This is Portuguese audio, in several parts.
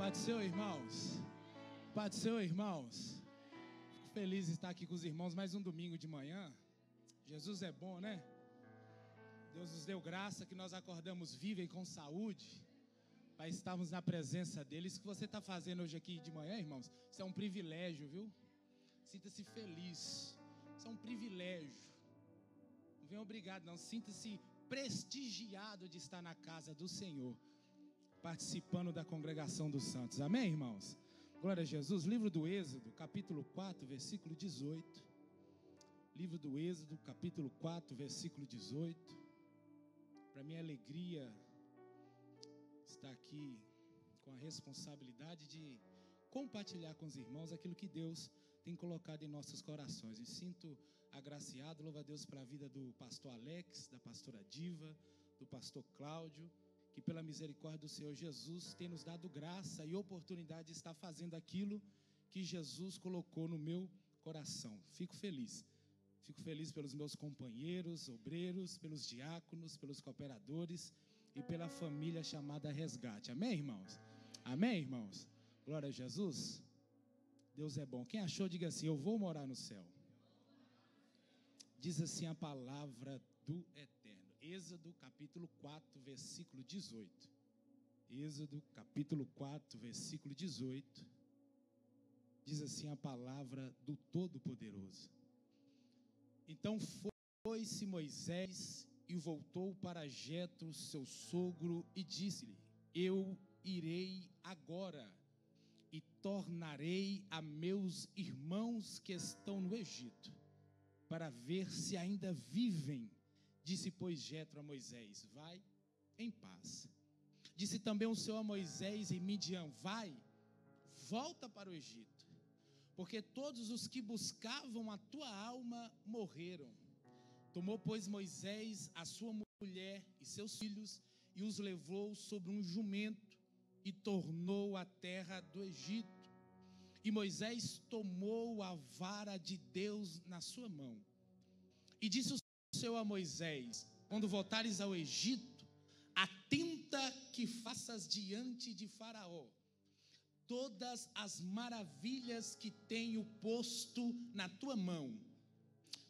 Paz do Senhor, irmãos. Paz do Senhor, irmãos. Fico feliz de estar aqui com os irmãos mais um domingo de manhã. Jesus é bom, né? Deus nos deu graça que nós acordamos vivos e com saúde para estarmos na presença dele. Isso que você está fazendo hoje aqui de manhã, irmãos, isso é um privilégio, viu? Sinta-se feliz. Isso é um privilégio. Não venha obrigado, não. Sinta-se prestigiado de estar na casa do Senhor, participando da congregação dos santos. Amém, irmãos? Glória a Jesus. Livro do Êxodo, capítulo 4, versículo 18. Livro do Êxodo, capítulo 4, versículo 18. Para minha alegria estar aqui com a responsabilidade de compartilhar com os irmãos aquilo que Deus tem colocado em nossos corações. Me sinto agraciado, louvo a Deus pela vida do pastor Alex, da pastora Diva, do pastor Cláudio, que pela misericórdia do Senhor Jesus tem nos dado graça e oportunidade de estar fazendo aquilo que Jesus colocou no meu coração. Fico feliz pelos meus companheiros, obreiros, pelos diáconos, pelos cooperadores e pela família chamada Resgate. Amém, irmãos? Amém, irmãos? Glória a Jesus. Deus é bom. Quem achou, diga assim: eu vou morar no céu. Diz assim a palavra do Eterno. Êxodo capítulo 4, versículo 18. Êxodo capítulo 4, versículo 18. Diz assim a palavra do Todo-Poderoso. Então foi-se Moisés e voltou para Jetro, seu sogro, e disse-lhe: eu irei agora e tornarei a meus irmãos que estão no Egito, para ver se ainda vivem. Disse, pois, Jetro a Moisés: vai em paz. Disse também o Senhor a Moisés em Midian: vai, volta para o Egito, porque todos os que buscavam a tua alma morreram. Tomou, pois, Moisés a sua mulher e seus filhos e os levou sobre um jumento e tornou à terra do Egito. E Moisés tomou a vara de Deus na sua mão. E disse o Senhor a Moisés: quando voltares ao Egito, atenta que faças diante de Faraó todas as maravilhas que tenho posto na tua mão,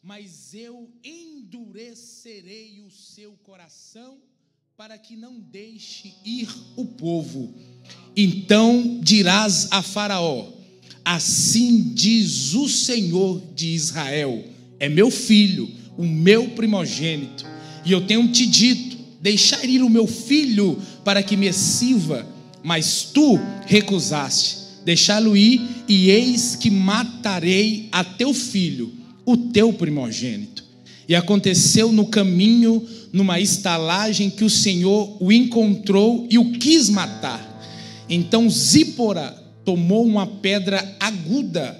mas eu endurecerei o seu coração para que não deixe ir o povo. Então dirás a Faraó: assim diz o Senhor de Israel: é meu filho, o meu primogênito, e eu tenho te dito: deixar ir o meu filho para que me sirva, mas tu recusaste deixá-lo ir, e eis que matarei a teu filho, o teu primogênito. E aconteceu no caminho, numa estalagem, que o Senhor o encontrou e o quis matar. Então Zípora tomou uma pedra aguda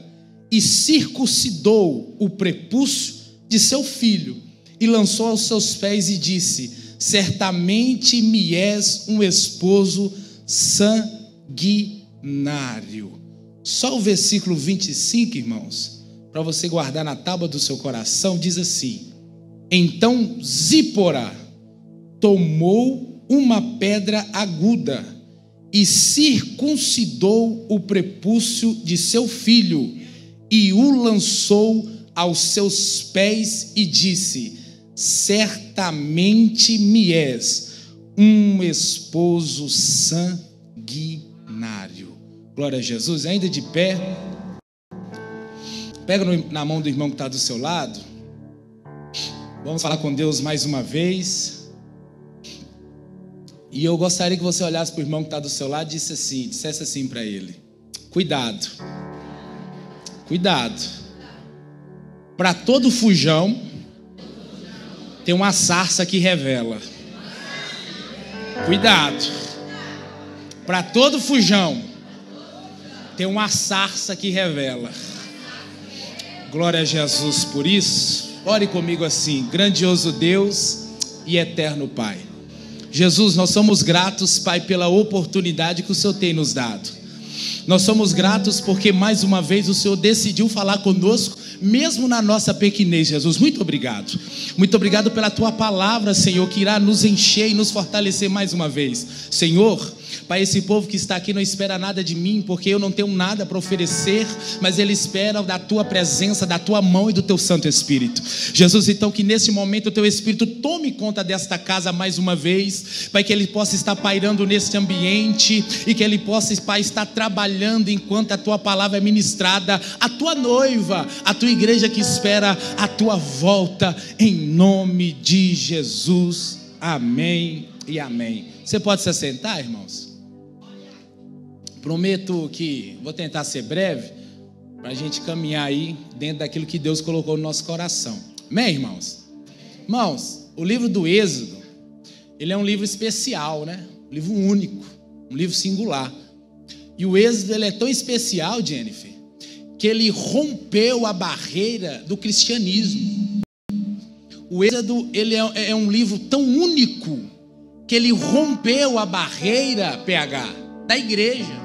e circuncidou o prepúcio de seu filho, e lançou aos seus pés e disse: certamente me és um esposo sanguinário. Só o versículo 25, irmãos, para você guardar na tábua do seu coração, diz assim: então Zípora tomou uma pedra aguda e circuncidou o prepúcio de seu filho e o lançou aos seus pés e disse: certamente me és um esposo sanguinário. Glória a Jesus. Ainda de pé, pega na mão do irmão que está do seu lado. Vamos falar com Deus mais uma vez. E eu gostaria que você olhasse para o irmão que está do seu lado e dissesse assim para ele: cuidado, cuidado. Para todo fujão tem uma sarça que revela. Cuidado. Para todo fujão tem uma sarça que revela. Glória a Jesus por isso. Ore comigo assim: grandioso Deus e eterno Pai. Jesus, nós somos gratos, Pai, pela oportunidade que o Senhor tem nos dado. Nós somos gratos porque mais uma vez o Senhor decidiu falar conosco, mesmo na nossa pequenez, Jesus. Muito obrigado. Muito obrigado pela tua palavra, Senhor, que irá nos encher e nos fortalecer mais uma vez. Senhor, Pai, esse povo que está aqui não espera nada de mim, porque eu não tenho nada para oferecer, mas ele espera da tua presença, da tua mão e do teu Santo Espírito. Jesus, então que nesse momento o teu Espírito tome conta desta casa mais uma vez, Pai, que ele possa estar pairando neste ambiente e que ele possa, Pai, estar trabalhando enquanto a tua palavra é ministrada, a tua noiva, a tua igreja que espera a tua volta, em nome de Jesus. Amém e amém. Você pode se assentar, irmãos? Prometo que vou tentar ser breve, para a gente caminhar aí dentro daquilo que Deus colocou no nosso coração. Amém, irmãos? Irmãos, o livro do Êxodo, ele é um livro especial, né? Um livro único, um livro singular. E o Êxodo, ele é tão especial, Jennifer, que ele rompeu a barreira do cristianismo. O Êxodo, ele é um livro tão único que ele rompeu a barreira, PH, da igreja.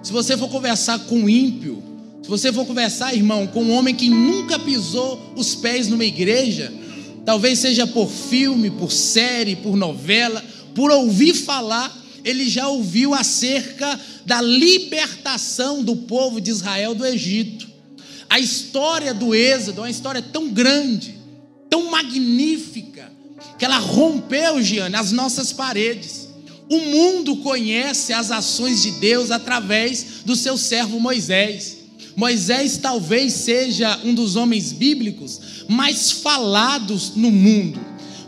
Se você for conversar com um ímpio, se você for conversar, irmão, com um homem que nunca pisou os pés numa igreja, talvez seja por filme, por série, por novela, por ouvir falar, ele já ouviu acerca da libertação do povo de Israel do Egito. A história do Êxodo é uma história tão grande, tão magnífica, que ela rompeu, Giane, as nossas paredes. O mundo conhece as ações de Deus através do seu servo Moisés. Moisés talvez seja um dos homens bíblicos mais falados no mundo.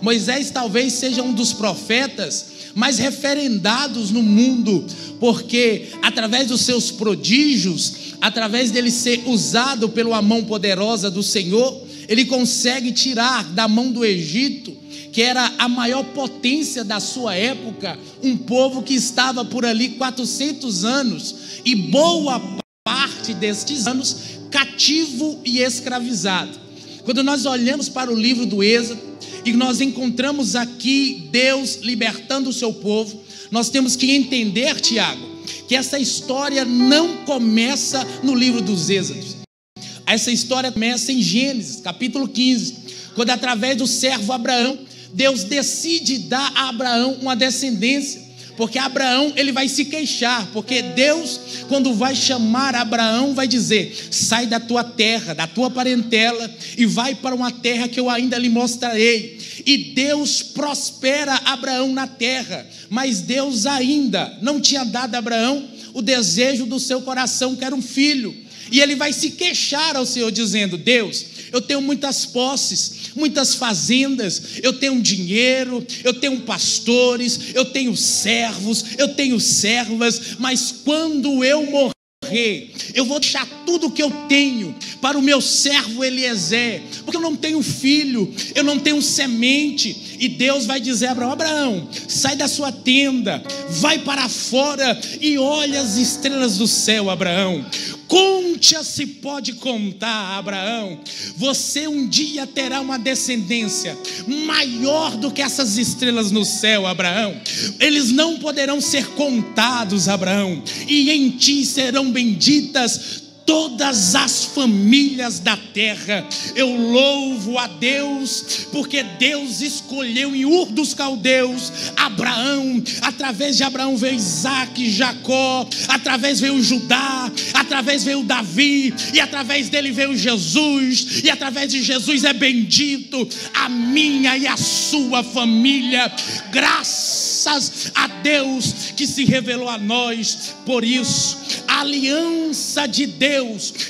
Moisés talvez seja um dos profetas mais referendados no mundo, porque através dos seus prodígios, através dele ser usado pela mão poderosa do Senhor, ele consegue tirar da mão do Egito, que era a maior potência da sua época, um povo que estava por ali 400 anos, e boa parte destes anos cativo e escravizado. Quando nós olhamos para o livro do Êxodo e nós encontramos aqui Deus libertando o seu povo, nós temos que entender, Tiago, que essa história não começa no livro dos Êxodos. Essa história começa em Gênesis, capítulo 15, quando através do servo Abraão, Deus decide dar a Abraão uma descendência, porque Abraão, ele vai se queixar, porque Deus, quando vai chamar Abraão, vai dizer: sai da tua terra, da tua parentela, e vai para uma terra que eu ainda lhe mostrarei. E Deus prospera Abraão na terra, mas Deus ainda não tinha dado a Abraão o desejo do seu coração, que era um filho. E ele vai se queixar ao Senhor, dizendo: Deus, eu tenho muitas posses, muitas fazendas, eu tenho dinheiro, eu tenho pastores, eu tenho servos, eu tenho servas, mas quando eu morrer, eu vou deixar tudo que eu tenho para o meu servo Eliezer, porque eu não tenho filho, eu não tenho semente. E Deus vai dizer a Abraão: Abraão, sai da sua tenda, vai para fora e olha as estrelas do céu, Abraão. Conte se pode contar, Abraão. Você um dia terá uma descendência maior do que essas estrelas no céu, Abraão. Eles não poderão ser contados, Abraão, e em ti serão benditas todas as famílias da terra. Eu louvo a Deus, porque Deus escolheu em Ur dos Caldeus Abraão. Através de Abraão veio Isaac, Jacó, através veio Judá, através veio Davi, e através dele veio Jesus, e através de Jesus é bendito a minha e a sua família. Graças a Deus que se revelou a nós. Por isso, a aliança de Deus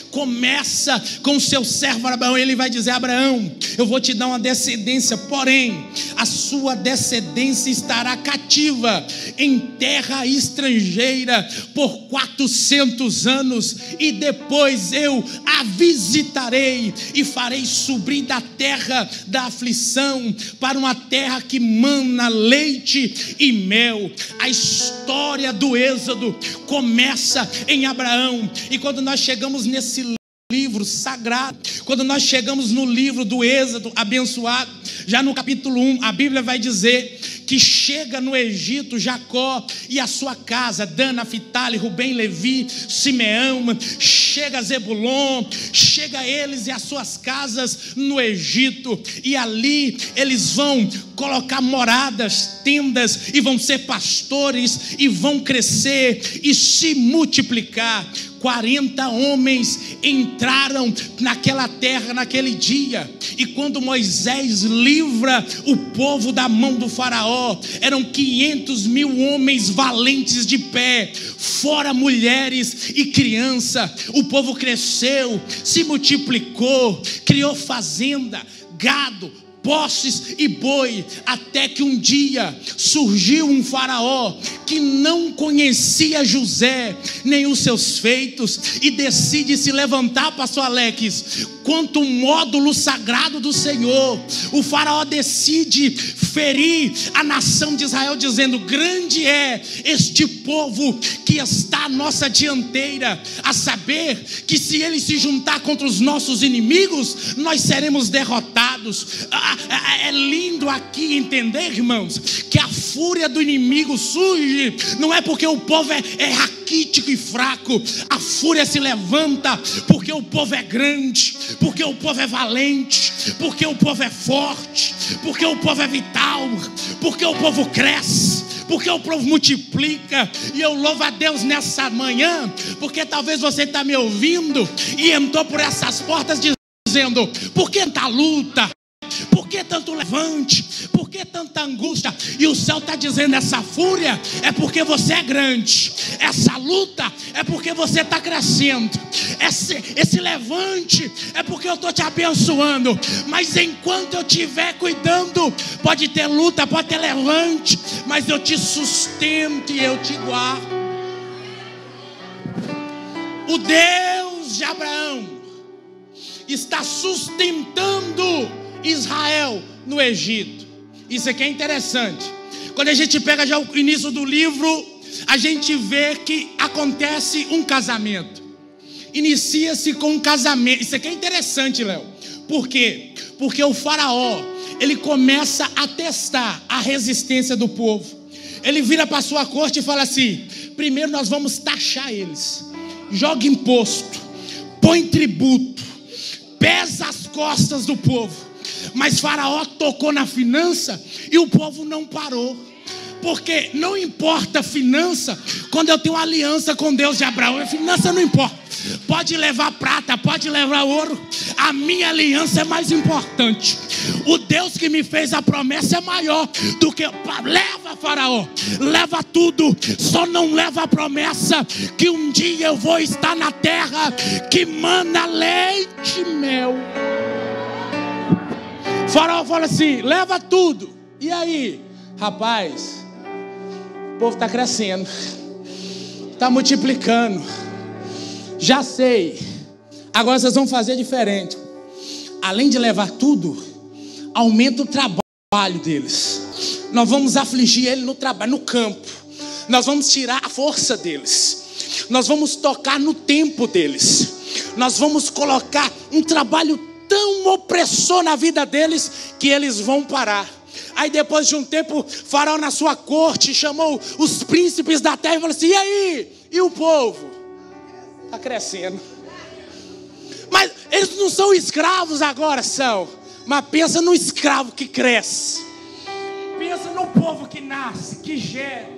começa com o seu servo Abraão. Ele vai dizer: Abraão, eu vou te dar uma descendência, porém a sua descendência estará cativa em terra estrangeira por 400 anos, e depois eu a visitarei e farei subir da terra da aflição para uma terra que mana leite e mel. A história do Êxodo começa em Abraão, e quando nós chegamos nesse livro sagrado, quando nós chegamos no livro do Êxodo abençoado, já no capítulo 1, a Bíblia vai dizer que chega no Egito, Jacó e a sua casa, Dan, Naphtali, Rubem, Levi, Simeão, chega Zebulon, chega eles e as suas casas no Egito, e ali eles vão colocar moradas, tendas, e vão ser pastores, e vão crescer e se multiplicar. 40 homens entraram naquela terra naquele dia, e quando Moisés livra o povo da mão do faraó, eram 500.000 homens valentes de pé, fora mulheres e criança. O povo cresceu, se multiplicou, criou fazenda, gado, posses e boi, até que um dia surgiu um faraó que não conhecia José nem os seus feitos, e decide se levantar, pastor Alex, quanto um módulo sagrado do Senhor. O faraó decide ferir a nação de Israel, dizendo: grande é este povo que está à nossa dianteira, a saber que se ele se juntar contra os nossos inimigos, nós seremos derrotados. É lindo aqui entender, irmãos, que a fúria do inimigo surge, não é porque o povo é raquítico e fraco. A fúria se levanta porque o povo é grande, porque o povo é valente, porque o povo é forte, porque o povo é vital, porque o povo cresce, porque o povo multiplica. E eu louvo a Deus nessa manhã, porque talvez você está me ouvindo e entrou por essas portas dizendo: por que tanta luta? Por que tanto levante? Por que tanta angústia? E o céu está dizendo: essa fúria é porque você é grande, essa luta é porque você está crescendo, esse levante é porque eu estou te abençoando. Mas enquanto eu estiver cuidando, pode ter luta, pode ter levante, mas eu te sustento e eu te guardo. O Deus de Abraão está sustentando Israel no Egito. Isso aqui é interessante. Quando a gente pega já o início do livro, a gente vê que acontece um casamento. Inicia-se com um casamento. Isso aqui é interessante, Léo. Por quê? Porque o faraó, ele começa a testar a resistência do povo. Ele vira para a sua corte e fala assim: primeiro nós vamos taxar eles. Joga imposto, põe tributo, pesa as costas do povo. Mas Faraó tocou na finança e o povo não parou. Porque não importa a finança quando eu tenho uma aliança com Deus de Abraão. A finança não importa. Pode levar prata, pode levar ouro, a minha aliança é mais importante. O Deus que me fez a promessa é maior do que... Leva, Faraó, leva tudo, só não leva a promessa que um dia eu vou estar na terra que mana leite e mel. O faraó fala assim: leva tudo. E aí, rapaz, o povo está crescendo, está multiplicando. Já sei. Agora vocês vão fazer diferente. Além de levar tudo, aumenta o trabalho deles. Nós vamos afligir ele no trabalho, no campo. Nós vamos tirar a força deles. Nós vamos tocar no tempo deles. Nós vamos colocar um trabalho tão opressor na vida deles que eles vão parar. Aí depois de um tempo, Faraó na sua corte chamou os príncipes da terra e falou assim: e aí? E o povo? Está crescendo. Mas eles não são escravos agora, são. Mas pensa no escravo que cresce. Pensa no povo que nasce, que gera.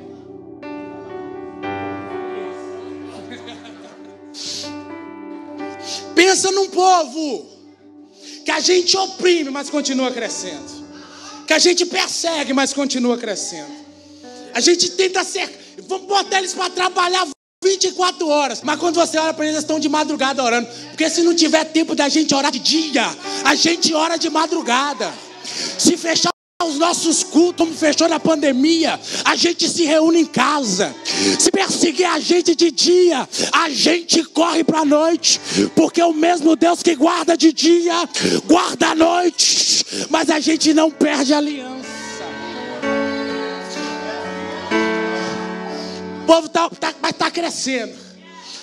Pensa num povo que a gente oprime, mas continua crescendo. Que a gente persegue, mas continua crescendo. A gente tenta vamos botar eles para trabalhar 24 horas. Mas quando você olha para eles, eles estão de madrugada orando. Porque se não tiver tempo da gente orar de dia, a gente ora de madrugada. Se fechar os nossos cultos, como fechou na pandemia, a gente se reúne em casa. Se perseguir a gente de dia, a gente corre para a noite. Porque o mesmo Deus que guarda de dia, guarda à noite. Mas a gente não perde a aliança. O povo tá crescendo.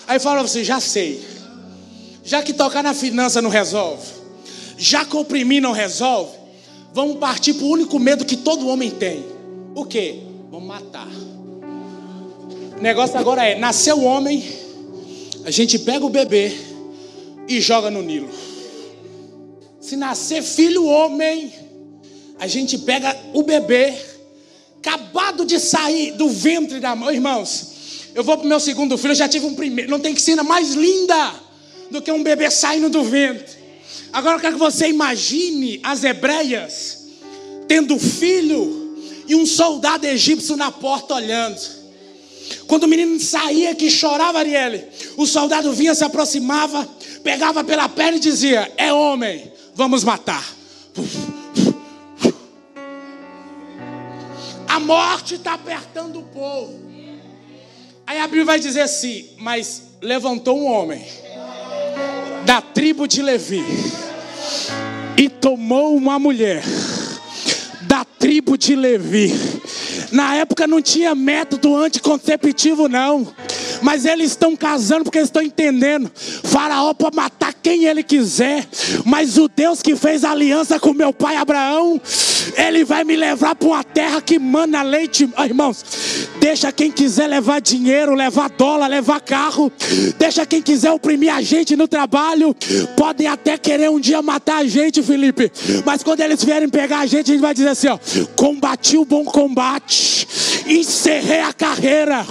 Aí fala assim: já sei. Já que tocar na finança não resolve, já que oprimir não resolve, vamos partir para o único medo que todo homem tem: O quê? Vamos matar. O negócio agora é, nasceu o homem, a gente pega o bebê e joga no Nilo. Se nascer filho homem, a gente pega o bebê, acabado de sair do ventre da mãe. Irmãos, eu vou pro meu segundo filho, eu já tive um primeiro. Não tem cena mais linda do que um bebê saindo do ventre. Agora eu quero que você imagine as hebreias tendo filho e um soldado egípcio na porta olhando. Quando o menino saía que chorava, Arielle, o soldado vinha, se aproximava, pegava pela perna e dizia: é homem, vamos matar. A morte está apertando o povo. Aí a Bíblia vai dizer assim: mas levantou um homem da tribo de Levi e tomou uma mulher da tribo de Levi. Na época não tinha método anticonceptivo não, mas eles estão casando porque eles estão entendendo. Faraó pode matar quem ele quiser, mas o Deus que fez aliança com meu pai Abraão, ele vai me levar para uma terra que mana leite. Oh, irmãos, deixa quem quiser levar dinheiro, levar dólar, levar carro, deixa quem quiser oprimir a gente no trabalho. Podem até querer um dia matar a gente, Felipe, mas quando eles vierem pegar a gente vai dizer assim, ó: combati o bom combate, encerrei a carreira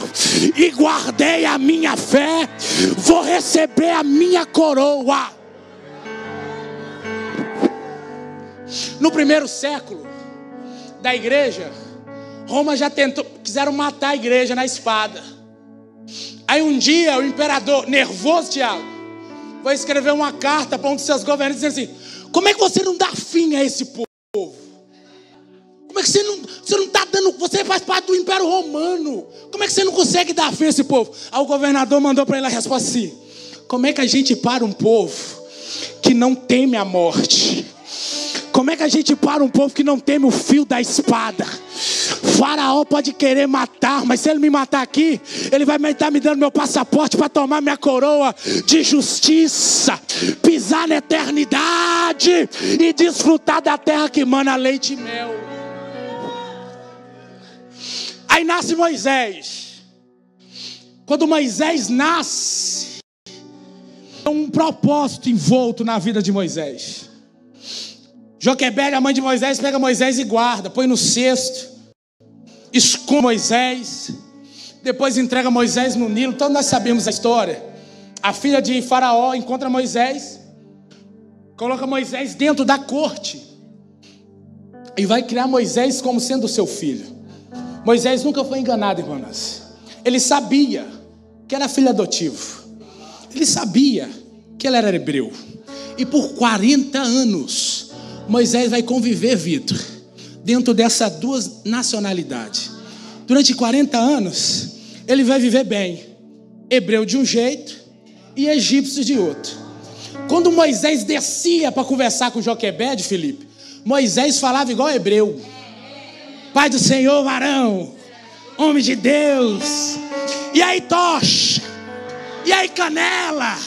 e guardei a minha fé, vou receber a minha coroa. No primeiro século da igreja, Roma já quiseram matar a igreja na espada. Aí um dia o imperador, nervoso, Tiago, vai escrever uma carta para um dos seus governantes dizendo assim: como é que você não dá fim a esse povo? Como é que você não está dando? Você faz parte do Império Romano. Como é que você não consegue dar fim a esse povo? Aí o governador mandou para ele a resposta assim: como é que a gente para um povo que não teme a morte? Como é que a gente para um povo que não teme o fio da espada? Faraó pode querer matar, mas se ele me matar aqui, ele vai estar me dando meu passaporte para tomar minha coroa de justiça, pisar na eternidade e desfrutar da terra que mana leite e mel. Aí nasce Moisés. Quando Moisés nasce, é um propósito envolto na vida de Moisés. Joquebede, a mãe de Moisés, pega Moisés e guarda, põe no cesto, esconde Moisés, depois entrega Moisés no Nilo. Todos nós sabemos a história. A filha de Faraó encontra Moisés, coloca Moisés dentro da corte e vai criar Moisés como sendo seu filho. Moisés nunca foi enganado, irmãs. Ele sabia que era filho adotivo, ele sabia que ele era hebreu, e por 40 anos Moisés vai conviver, Vitor, dentro dessas duas nacionalidades. Durante 40 anos ele vai viver bem, hebreu de um jeito e egípcio de outro. Quando Moisés descia para conversar com Joquebede, Felipe, Moisés falava igual hebreu: Pai do Senhor, varão, homem de Deus, e aí tocha, e aí canela,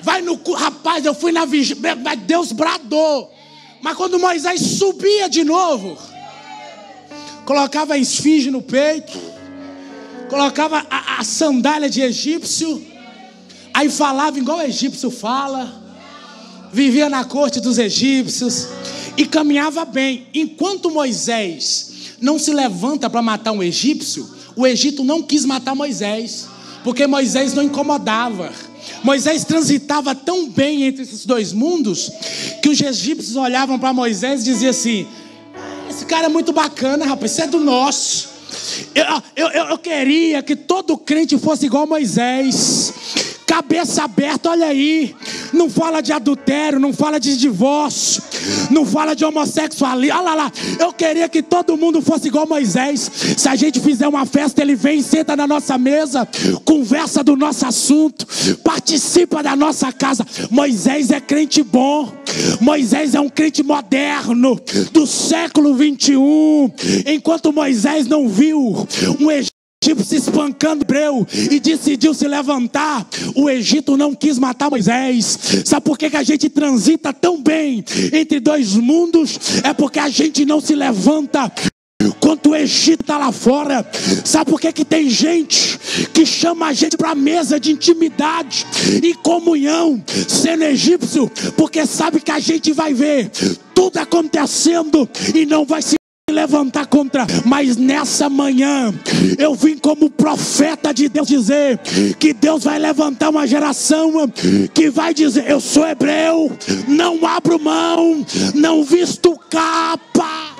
vai no cu. Rapaz, eu fui na vigília, Deus bradou. Mas quando Moisés subia de novo, colocava a esfinge no peito, colocava a sandália de egípcio, aí falava igual o egípcio fala, vivia na corte dos egípcios e caminhava bem. Enquanto Moisés não se levanta para matar um egípcio, o Egito não quis matar Moisés, porque Moisés não incomodava. Moisés transitava tão bem entre esses dois mundos que os egípcios olhavam para Moisés e diziam assim: esse cara é muito bacana, rapaz, isso é do nosso. Eu queria que todo crente fosse igual a Moisés, cabeça aberta. Olha aí, não fala de adultério, não fala de divórcio, não fala de homossexualismo. Olha lá, eu queria que todo mundo fosse igual a Moisés. Se a gente fizer uma festa, ele vem e senta na nossa mesa, conversa do nosso assunto, participa da nossa casa. Moisés é crente bom. Moisés é um crente moderno do século 21. Enquanto Moisés não viu um egípcio se espancando hebreu e decidiu se levantar, o Egito não quis matar Moisés. Sabe por que a gente transita tão bem entre dois mundos? É porque a gente não se levanta quanto o Egito está lá fora. Sabe por que tem gente que chama a gente para a mesa de intimidade e comunhão sendo egípcio? Porque sabe que a gente vai ver tudo acontecendo e não vai se levantar contra. Mas nessa manhã eu vim como profeta de Deus dizer que Deus vai levantar uma geração que vai dizer: eu sou hebreu, não abro mão, não visto capa.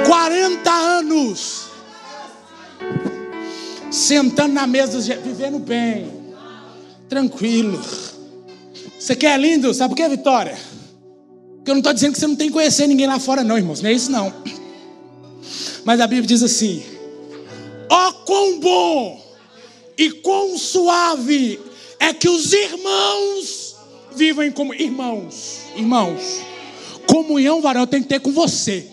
40 anos sentando na mesa, vivendo bem, tranquilo. Você quer lindo? Sabe por que, Vitória? Porque eu não estou dizendo que você não tem que conhecer ninguém lá fora não, irmãos. Não é isso não. Mas a Bíblia diz assim: ó, quão bom e quão suave é que os irmãos vivam como irmãos. Comunhão, varão, eu tenho que ter com você.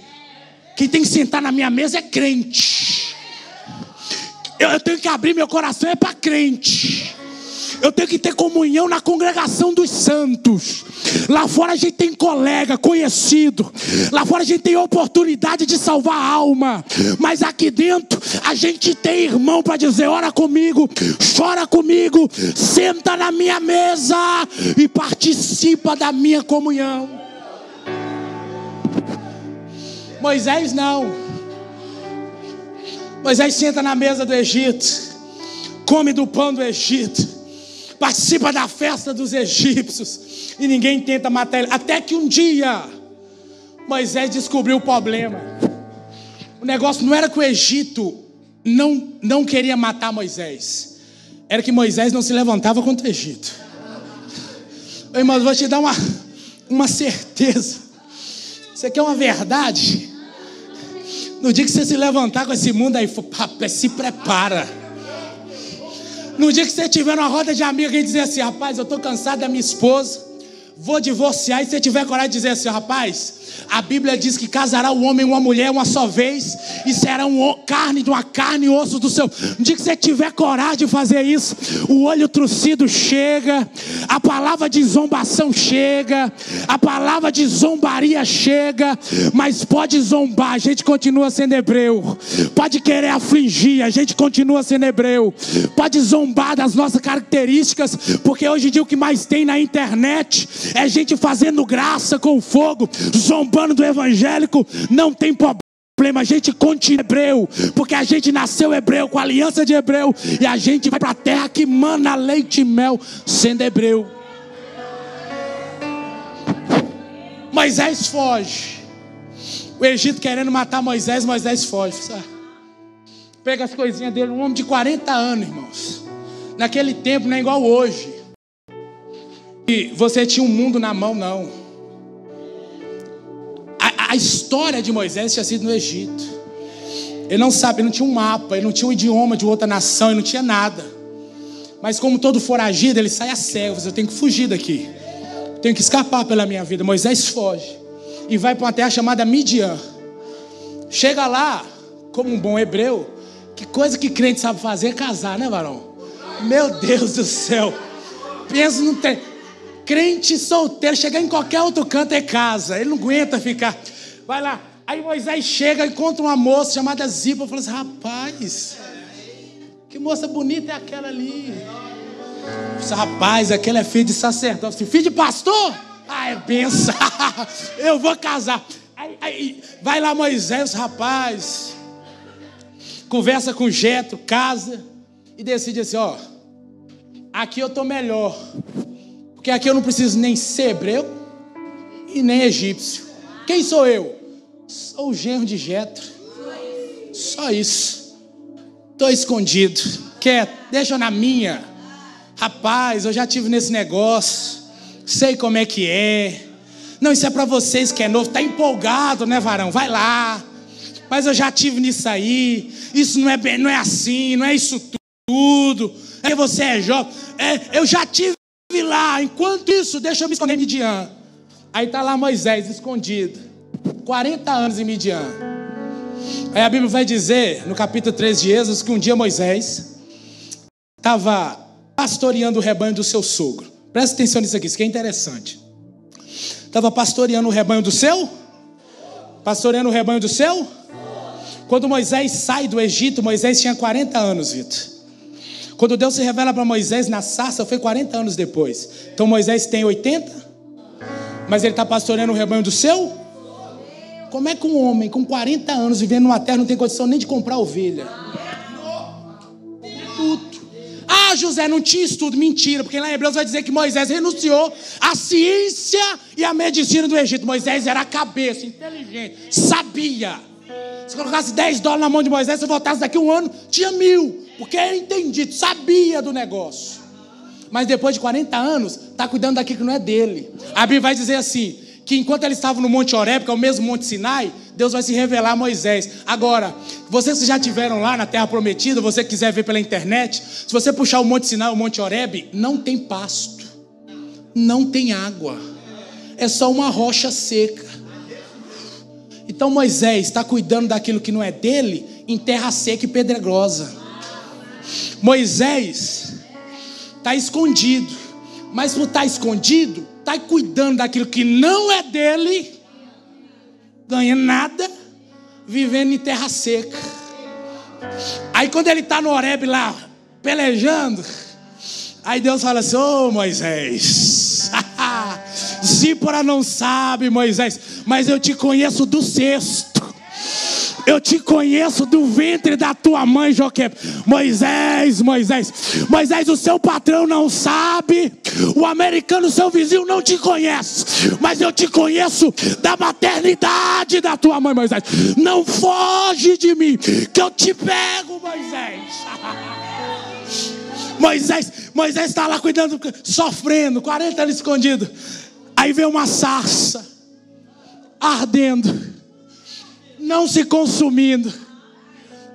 Quem tem que sentar na minha mesa é crente. Eu tenho que abrir meu coração para crente. Eu tenho que ter comunhão na congregação dos santos. Lá fora a gente tem colega, conhecido. Lá fora a gente tem oportunidade de salvar a alma. Mas aqui dentro a gente tem irmão para dizer: ora comigo, chora comigo, senta na minha mesa e participa da minha comunhão. Moisés não. Moisés senta na mesa do Egito, come do pão do Egito, participa da festa dos egípcios, e ninguém tenta matar ele. Até que um dia Moisés descobriu o problema. O negócio não era que o Egito não queria matar Moisés, era que Moisés não se levantava contra o Egito. Irmãos, vou te dar uma certeza. Isso aqui é uma verdade. No dia que você se levantar com esse mundo aí, se prepara. No dia que você estiver numa roda de amigos e dizer assim: rapaz, eu estou cansado da minha esposa, vou divorciar. E se você tiver coragem de dizer assim: rapaz, a Bíblia diz que casará o homem e uma mulher uma só vez, e será carne de uma carne e osso do seu. No dia que você tiver coragem de fazer isso, o olho trucido chega, a palavra de zombação chega, a palavra de zombaria chega. Mas pode zombar, a gente continua sendo hebreu. Pode querer afligir, a gente continua sendo hebreu. Pode zombar das nossas características, porque hoje em dia o que mais tem na internet é gente fazendo graça com fogo, zombando do evangélico. Não tem problema, a gente continua hebreu, porque a gente nasceu hebreu, com a aliança de hebreu, e a gente vai para a terra que mana leite e mel, sendo hebreu. Moisés foge. O Egito querendo matar Moisés, Moisés foge. Pega as coisinhas dele, um homem de 40 anos, irmãos. Naquele tempo não é igual hoje, e você tinha um mundo na mão, não. A história de Moisés tinha sido no Egito. Ele não sabe, ele não tinha um mapa, ele não tinha um idioma de outra nação, ele não tinha nada. Mas como todo foragido, ele sai a cego. Eu tenho que fugir daqui, tenho que escapar pela minha vida. Moisés foge e vai para uma terra chamada Midian. Chega lá, como um bom hebreu. Que coisa que crente sabe fazer é casar, né, varão? Meu Deus do céu. Pensa no crente solteiro, chegar em qualquer outro canto é casa. Ele não aguenta ficar. Vai lá. Aí Moisés chega, encontra uma moça chamada Zipa. Fala assim: rapaz, que moça bonita é aquela ali? Disse: rapaz, aquela é filha de sacerdote. Filho de pastor? Ah, é benção. Eu vou casar. Aí vai lá Moisés, rapaz, conversa com Jetro, casa, e decide assim: ó, aqui eu estou melhor, porque aqui eu não preciso nem ser hebreu e nem egípcio. Quem sou eu? Sou o genro de Jetro. Só isso. Estou escondido. Quieto, deixa eu na minha. Rapaz, eu já tive nesse negócio, sei como é que é. Não, isso é para vocês que é novo. Está empolgado, né, varão? Vai lá. Mas eu já tive nisso aí. Isso não é assim, não é isso tudo. É, você é jovem. Eu já tive lá. Enquanto isso, deixa eu me esconder em Midian. Aí está lá Moisés escondido. 40 anos em Midian. Aí a Bíblia vai dizer, no capítulo 3 de Êxodo, que um dia Moisés estava pastoreando o rebanho do seu sogro. Presta atenção nisso aqui, isso aqui é interessante. Estava pastoreando o rebanho do seu? Pastoreando o rebanho do seu? Quando Moisés sai do Egito, Moisés tinha 40 anos, Vitor. Quando Deus se revela para Moisés na sarça, foi 40 anos depois. Então Moisés tem 80, mas ele está pastoreando o rebanho do seu? Como é que um homem com 40 anos vivendo numa terra não tem condição nem de comprar ovelha? Tudo. Ah, José, não tinha estudo. Mentira, porque lá em Hebreus vai dizer que Moisés renunciou à ciência e à medicina do Egito. Moisés era a cabeça, inteligente, sabia. Se colocasse $10 na mão de Moisés, se voltasse daqui a um ano, tinha 1.000, porque era entendido, sabia do negócio. Mas depois de 40 anos, está cuidando daquilo que não é dele. A Bíblia vai dizer assim, que enquanto eles estavam no Monte Horebe, que é o mesmo Monte Sinai, Deus vai se revelar a Moisés. Agora, vocês que já estiveram lá na Terra Prometida, você que quiser ver pela internet, se você puxar o Monte Sinai, o Monte Horebe, não tem pasto, não tem água, é só uma rocha seca. Então Moisés está cuidando daquilo que não é dele, em terra seca e pedregosa. Moisés está escondido, mas por estar escondido, está cuidando daquilo que não é dele, ganhando nada, vivendo em terra seca. Aí quando ele está no Horebe lá, pelejando, aí Deus fala assim: ô Moisés, Zípora não sabe, Moisés, mas eu te conheço do cesto. Eu te conheço do ventre da tua mãe, Joquebe. Moisés, o seu patrão não sabe. O americano, seu vizinho, não te conhece. Mas eu te conheço da maternidade da tua mãe, Moisés. Não foge de mim, que eu te pego, Moisés. Moisés está lá cuidando, sofrendo, 40 anos escondido. Aí vem uma sarça ardendo, não se consumindo.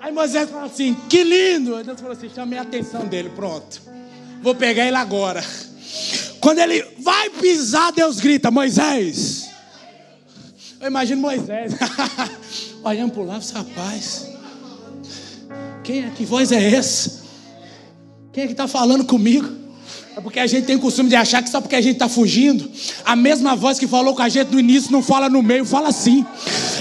Aí Moisés fala assim: que lindo. Aí Deus falou assim: chamei a atenção dele, pronto, vou pegar ele agora. Quando ele vai pisar, Deus grita: Moisés. Eu imagino Moisés olhando para o lado, rapaz, que voz é essa? Quem é que está falando comigo? É porque a gente tem o costume de achar que só porque a gente está fugindo, a mesma voz que falou com a gente no início não fala no meio, fala assim.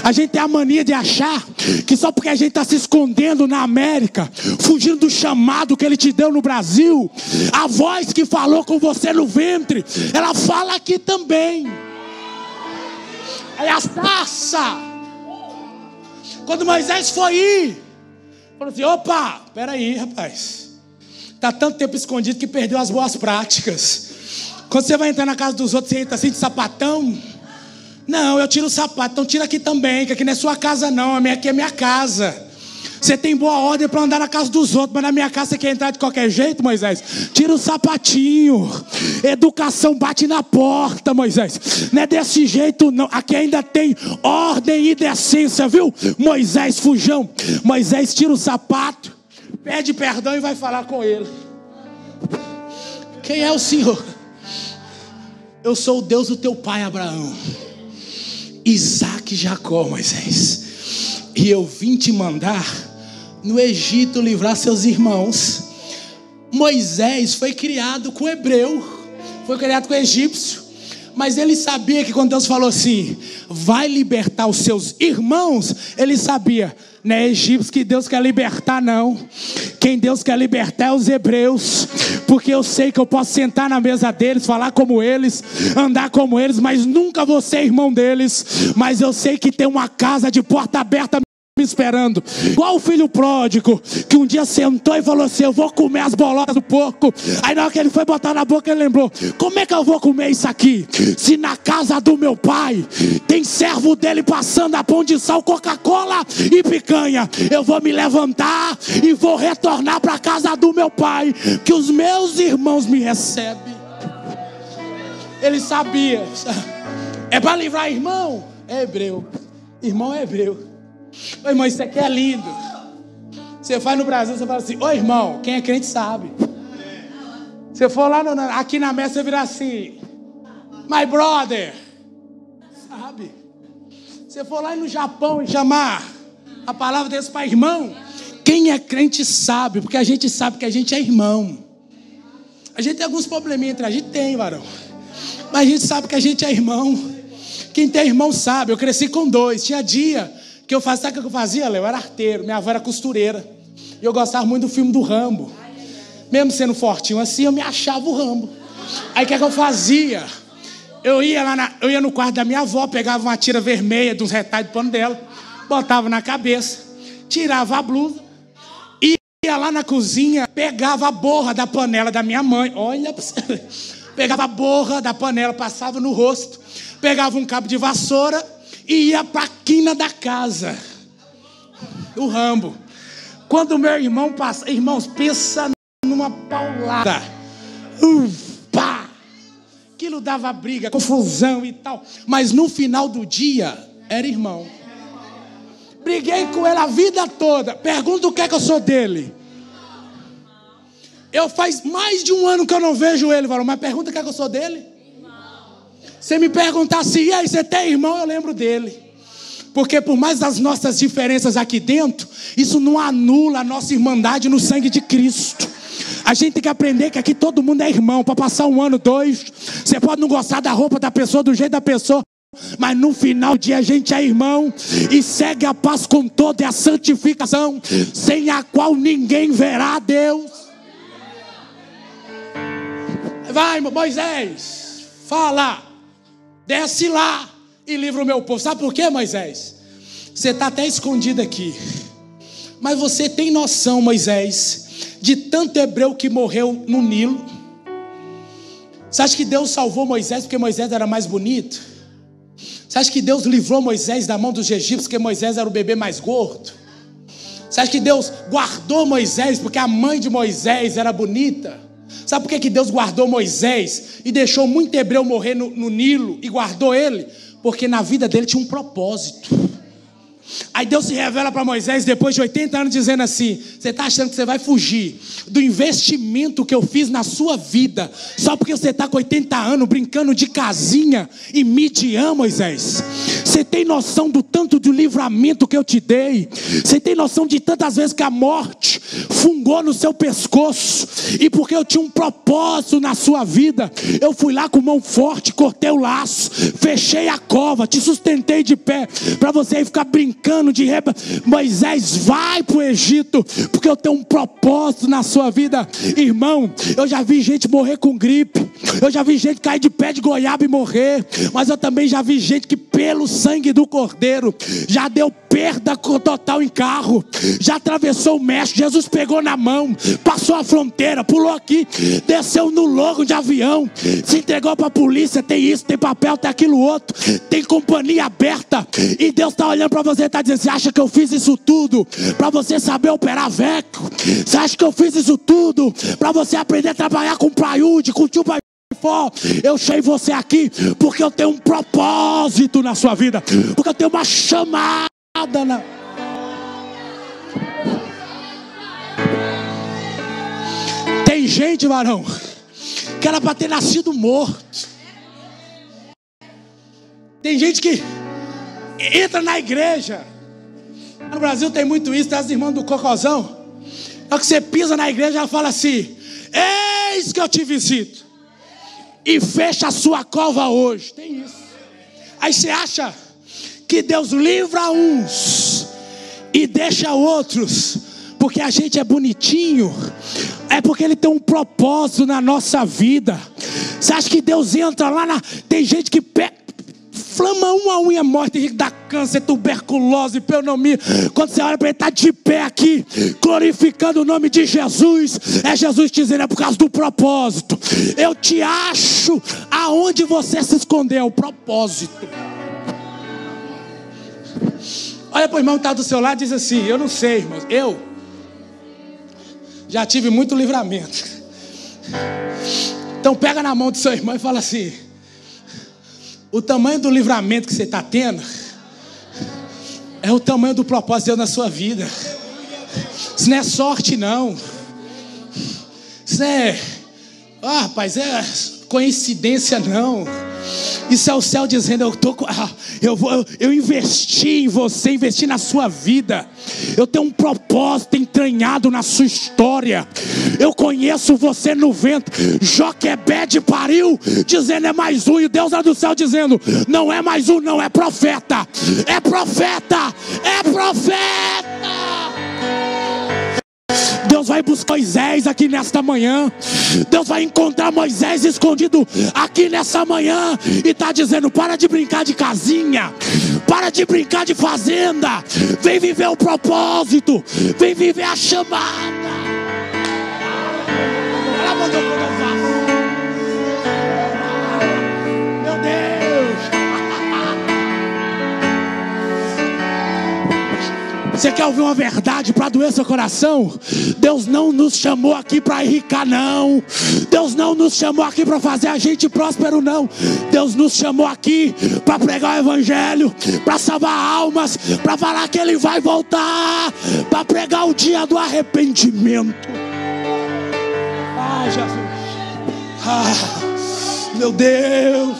A gente tem a mania de achar que só porque a gente está se escondendo na América, fugindo do chamado que ele te deu no Brasil, a voz que falou com você no ventre, ela fala aqui também. Aí a sarça, quando Moisés foi ir, falou assim: opa, peraí, rapaz, está tanto tempo escondido que perdeu as boas práticas. Quando você vai entrar na casa dos outros, você entra assim de sapatão. Não, eu tiro o sapato, então tira aqui também, que aqui não é sua casa não, aqui é minha casa. Você tem boa ordem para andar na casa dos outros, mas na minha casa você quer entrar de qualquer jeito, Moisés? Tira o sapatinho. Educação bate na porta, Moisés. Não é desse jeito não, aqui ainda tem ordem e decência, viu? Moisés, fujão. Moisés tira o sapato, pede perdão e vai falar com ele. Quem é o Senhor? Eu sou o Deus do teu pai Abraão, Isaac e Jacó, Moisés. E eu vim te mandar no Egito livrar seus irmãos. Moisés foi criado com hebreu, foi criado com egípcio, mas ele sabia que quando Deus falou assim: vai libertar os seus irmãos, ele sabia, não é egípcio que Deus quer libertar não. Quem Deus quer libertar é os hebreus, porque eu sei que eu posso sentar na mesa deles, falar como eles, andar como eles, mas nunca vou ser irmão deles. Mas eu sei que tem uma casa de porta aberta me esperando, igual o filho pródigo, que um dia sentou e falou assim: eu vou comer as bolotas do porco. Aí na hora que ele foi botar na boca, ele lembrou: como é que eu vou comer isso aqui, se na casa do meu pai tem servo dele passando a pão de sal, Coca-Cola e picanha? Eu vou me levantar e vou retornar para a casa do meu pai, que os meus irmãos me recebem. Ele sabia. É para livrar irmão? É hebreu. Irmão é hebreu. Ô irmão, isso aqui é lindo. Você vai no Brasil, você fala assim: ô irmão, quem é crente sabe. Você for lá aqui na mesa, você vira assim: my brother, sabe. Você for lá no Japão e chamar a palavra desse para irmão, quem é crente sabe, porque a gente sabe que a gente é irmão. A gente tem alguns probleminhas entre a gente, tem, varão, mas a gente sabe que a gente é irmão. Quem tem irmão sabe, eu cresci com 2. Tinha dia que eu fazia, sabe o que eu fazia, Léo? Eu era arteiro, minha avó era costureira. E eu gostava muito do filme do Rambo. Mesmo sendo fortinho assim, eu me achava o Rambo. Aí o que eu fazia? Eu ia no quarto da minha avó, pegava uma tira vermelha de uns retalhos de pano dela, botava na cabeça, tirava a blusa, ia lá na cozinha, pegava a borra da panela da minha mãe. Olha pra você. Pegava a borra da panela, passava no rosto, pegava um cabo de vassoura e ia para a quina da casa. O Rambo. Quando meu irmão passa, irmãos, pensa numa paulada. Pá! Aquilo dava briga, confusão e tal. Mas no final do dia, era irmão. Briguei com ele a vida toda. Pergunta o que é que eu sou dele. Eu faz mais de 1 ano que eu não vejo ele, Valor, mas pergunta o que é que eu sou dele. Você me perguntar assim, e aí, você tem irmão? Eu lembro dele. Porque por mais das nossas diferenças aqui dentro, isso não anula a nossa irmandade no sangue de Cristo. A gente tem que aprender que aqui todo mundo é irmão. Para passar 1 ano, 2, você pode não gostar da roupa da pessoa, do jeito da pessoa, mas no final do dia a gente é irmão. E segue a paz com toda e a santificação, sem a qual ninguém verá a Deus. Vai, Moisés, fala, desce lá e livra o meu povo. Sabe por quê, Moisés? Você está até escondido aqui, mas você tem noção, Moisés, de tanto hebreu que morreu no Nilo? Você acha que Deus salvou Moisés porque Moisés era mais bonito? Você acha que Deus livrou Moisés da mão dos egípcios porque Moisés era o bebê mais gordo? Você acha que Deus guardou Moisés porque a mãe de Moisés era bonita? Sabe por que Deus guardou Moisés e deixou muito hebreu morrer no Nilo e guardou ele? Porque na vida dele tinha um propósito. Aí Deus se revela para Moisés depois de 80 anos dizendo assim: você está achando que você vai fugir do investimento que eu fiz na sua vida só porque você está com 80 anos brincando de casinha em Midian, Moisés? Você tem noção do tanto de livramento que eu te dei? Você tem noção de tantas vezes que a morte fungou no seu pescoço? E porque eu tinha um propósito na sua vida, eu fui lá com mão forte, cortei o laço, fechei a cova, te sustentei de pé, para você aí ficar brincando de Moisés, vai para o Egito, porque eu tenho um propósito na sua vida. Irmão, eu já vi gente morrer com gripe, eu já vi gente cair de pé de goiaba e morrer, mas eu também já vi gente que pelo sangue do Cordeiro já deu perda total em carro, já atravessou o México, Jesus pegou na mão, passou a fronteira, pulou aqui, desceu no logo de avião, se entregou para a polícia, tem isso, tem papel, tem aquilo outro, tem companhia aberta, e Deus está olhando para você e está dizendo: você acha que eu fiz isso tudo para você saber operar veco? Você acha que eu fiz isso tudo para você aprender a trabalhar com plywood, com tio pai? Eu chamei você aqui porque eu tenho um propósito na sua vida, porque eu tenho uma chamada na... Tem gente, varão, que era para ter nascido morto. Tem gente que entra na igreja. No Brasil tem muito isso, tem as irmãs do Cocozão. É que você pisa na igreja, ela fala assim: eis que eu te visito e fecha a sua cova hoje. Tem isso. Aí você acha que Deus livra uns e deixa outros porque a gente é bonitinho? É porque Ele tem um propósito na nossa vida. Você acha que Deus entra lá na... Tem gente que flama uma unha morta, tem gente que dá câncer, tuberculose, pneumonia. Quando você olha para ele, está de pé aqui, glorificando o nome de Jesus. É Jesus te dizendo: é por causa do propósito. Eu te acho aonde você se escondeu. O propósito. Olha para o irmão que está do seu lado e diz assim: eu não sei, irmãos, eu já tive muito livramento. Então pega na mão do seu irmão e fala assim: o tamanho do livramento que você está tendo é o tamanho do propósito de Deus na sua vida. Isso não é sorte, não. Isso não é, rapaz, é coincidência, não. Isso é o céu dizendo: eu investi em você, investi na sua vida. Eu tenho um propósito entranhado na sua história. Eu conheço você no ventre. Joquebede pariu, dizendo: é mais um. E Deus lá do céu dizendo: não é mais um, não, é profeta. É profeta, é profeta. Deus vai buscar Moisés aqui nesta manhã. Deus vai encontrar Moisés escondido aqui nessa manhã e está dizendo: para de brincar de casinha, para de brincar de fazenda, vem viver o propósito, vem viver a chamada. Ela mandou quando eu faço. Meu Deus. Você quer ouvir uma verdade para doer seu coração? Deus não nos chamou aqui para enricar, não. Deus não nos chamou aqui para fazer a gente próspero, não. Deus nos chamou aqui para pregar o evangelho, para salvar almas, para falar que Ele vai voltar, para pregar o dia do arrependimento. Ah, Jesus. Ah, meu Deus.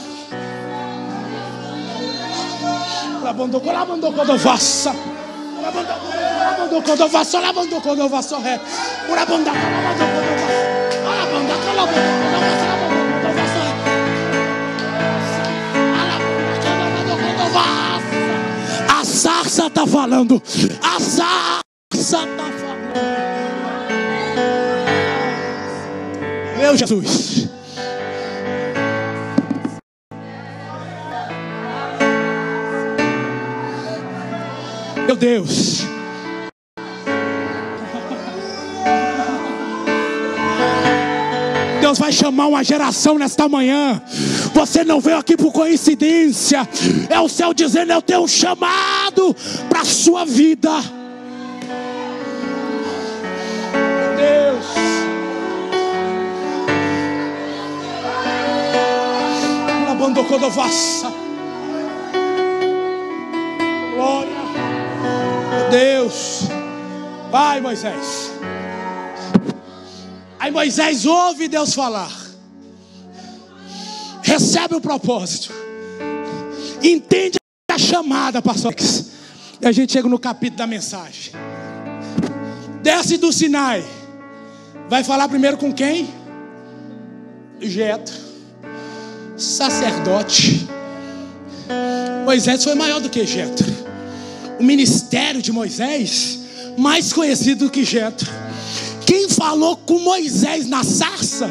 Lavando quando eu faço. Lavando quando eu faço. Lavando quando eu faço. Lavando a sarça está falando. A sarça está falando. Meu Jesus. Meu Deus. Deus vai chamar uma geração nesta manhã. Você não veio aqui por coincidência. É o céu dizendo: eu tenho um chamado para a sua vida. Meu Deus. Lavando quando eu faço. Glória. Deus. Vai, Moisés. Aí Moisés ouve Deus falar, recebe o propósito, entende a chamada, pastor. E a gente chega no capítulo da mensagem. Desce do Sinai. Vai falar primeiro com quem? Jetro, sacerdote. Moisés foi maior do que Jetro. O ministério de Moisés, mais conhecido do que Jetro. Quem falou com Moisés na sarça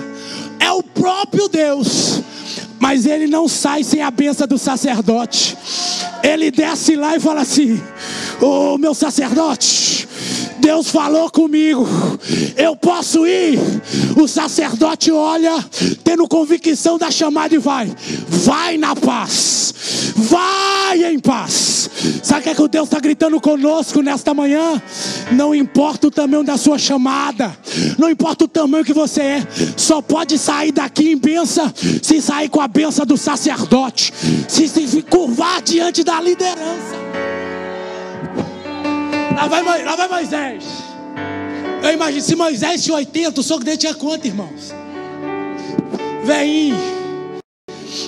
é o próprio Deus. Mas ele não sai sem a bênção do sacerdote. Ele desce lá e fala assim: ô meu sacerdote, Deus falou comigo, eu posso ir? O sacerdote olha, tendo convicção da chamada, e vai na paz, vai em paz. Sabe o que é que o Deus está gritando conosco nesta manhã? Não importa o tamanho da sua chamada, não importa o tamanho que você é, só pode sair daqui em bênção se sair com a bênção do sacerdote, se curvar diante da liderança. Lá vai Moisés. Eu imagino, se Moisés tinha 80, o sogro dele tinha quanto, irmãos? Veinho.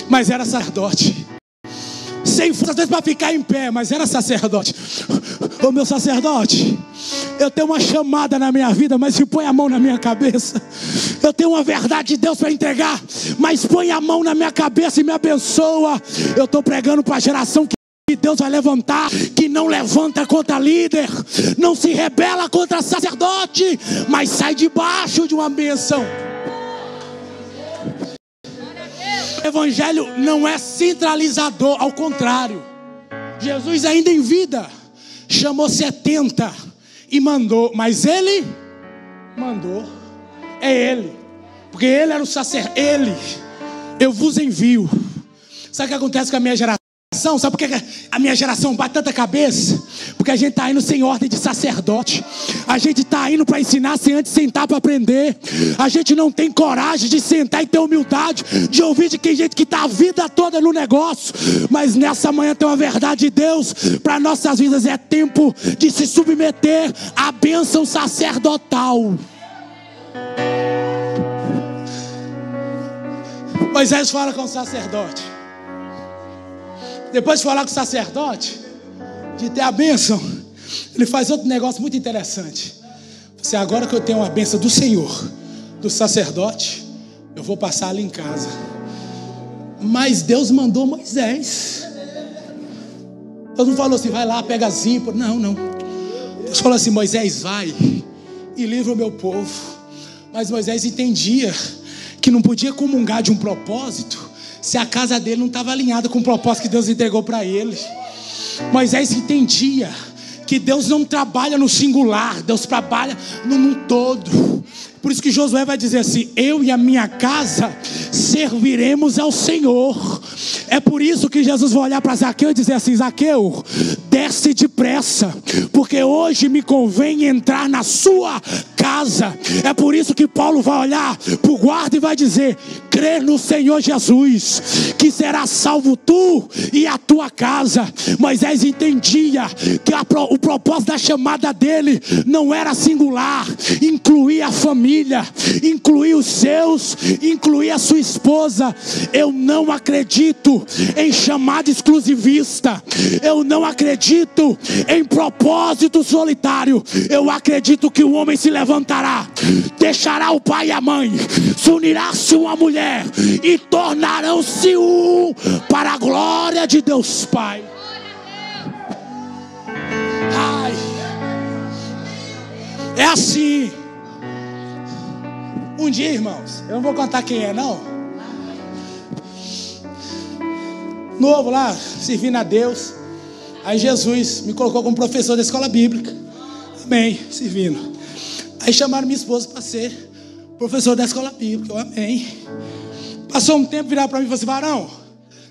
Mas era sacerdote. Sem forças para ficar em pé, mas era sacerdote. Ô meu sacerdote, eu tenho uma chamada na minha vida, mas se põe a mão na minha cabeça. Eu tenho uma verdade de Deus para entregar, mas põe a mão na minha cabeça e me abençoa. Eu estou pregando para a geração que Deus vai levantar, que não levanta contra líder, não se rebela contra sacerdote, mas sai debaixo de uma bênção. O evangelho não é centralizador, ao contrário. Jesus ainda em vida chamou 70 e mandou, mas ele mandou, é ele, porque ele era o sacerdote. Eu vos envio. Sabe o que acontece com a minha geração? Sabe por que a minha geração bate tanta cabeça? Porque a gente está indo sem ordem de sacerdote. A gente está indo para ensinar sem antes sentar para aprender. A gente não tem coragem de sentar e ter humildade de ouvir de quem gente que está a vida toda no negócio. Mas nessa manhã tem uma verdade de Deus para nossas vidas. É tempo de se submeter à bênção sacerdotal. Moisés fala com o sacerdote. Depois de falar com o sacerdote, de ter a bênção, ele faz outro negócio muito interessante. Se agora que eu tenho a bênção do Senhor, do sacerdote, eu vou passar ali em casa. Mas Deus mandou Moisés. Deus não falou assim, vai lá, pega as ímpares. Não. Deus falou assim, Moisés, vai e livra o meu povo. Mas Moisés entendia que não podia comungar de um propósito se a casa dele não estava alinhada com o propósito que Deus entregou para ele. Moisés entendia que Deus não trabalha no singular, Deus trabalha no todo. Por isso que Josué vai dizer assim, eu e a minha casa serviremos ao Senhor. É por isso que Jesus vai olhar para Zaqueu e dizer assim, Zaqueu, desce depressa, porque hoje me convém entrar na sua casa. É por isso que Paulo vai olhar para o guarda e vai dizer, crê no Senhor Jesus, que será salvo tu e a tua casa. Moisés entendia que o propósito da chamada dele não era singular, incluir a família, incluir os seus, incluir a sua esposa. Eu não acredito em chamada exclusivista, eu não acredito em propósito solitário. Eu acredito que o homem se levantará, deixará o pai e a mãe, se unirá-se uma mulher e tornarão-se um para a glória de Deus Pai. Ai, é assim. Um dia, irmãos, eu não vou contar quem é não, novo lá, servindo a Deus. Aí Jesus me colocou como professor da escola bíblica. Amém, servindo. Aí chamaram minha esposa para ser professor da escola bíblica. Eu amém. Passou um tempo, viraram para mim e falaram assim, varão,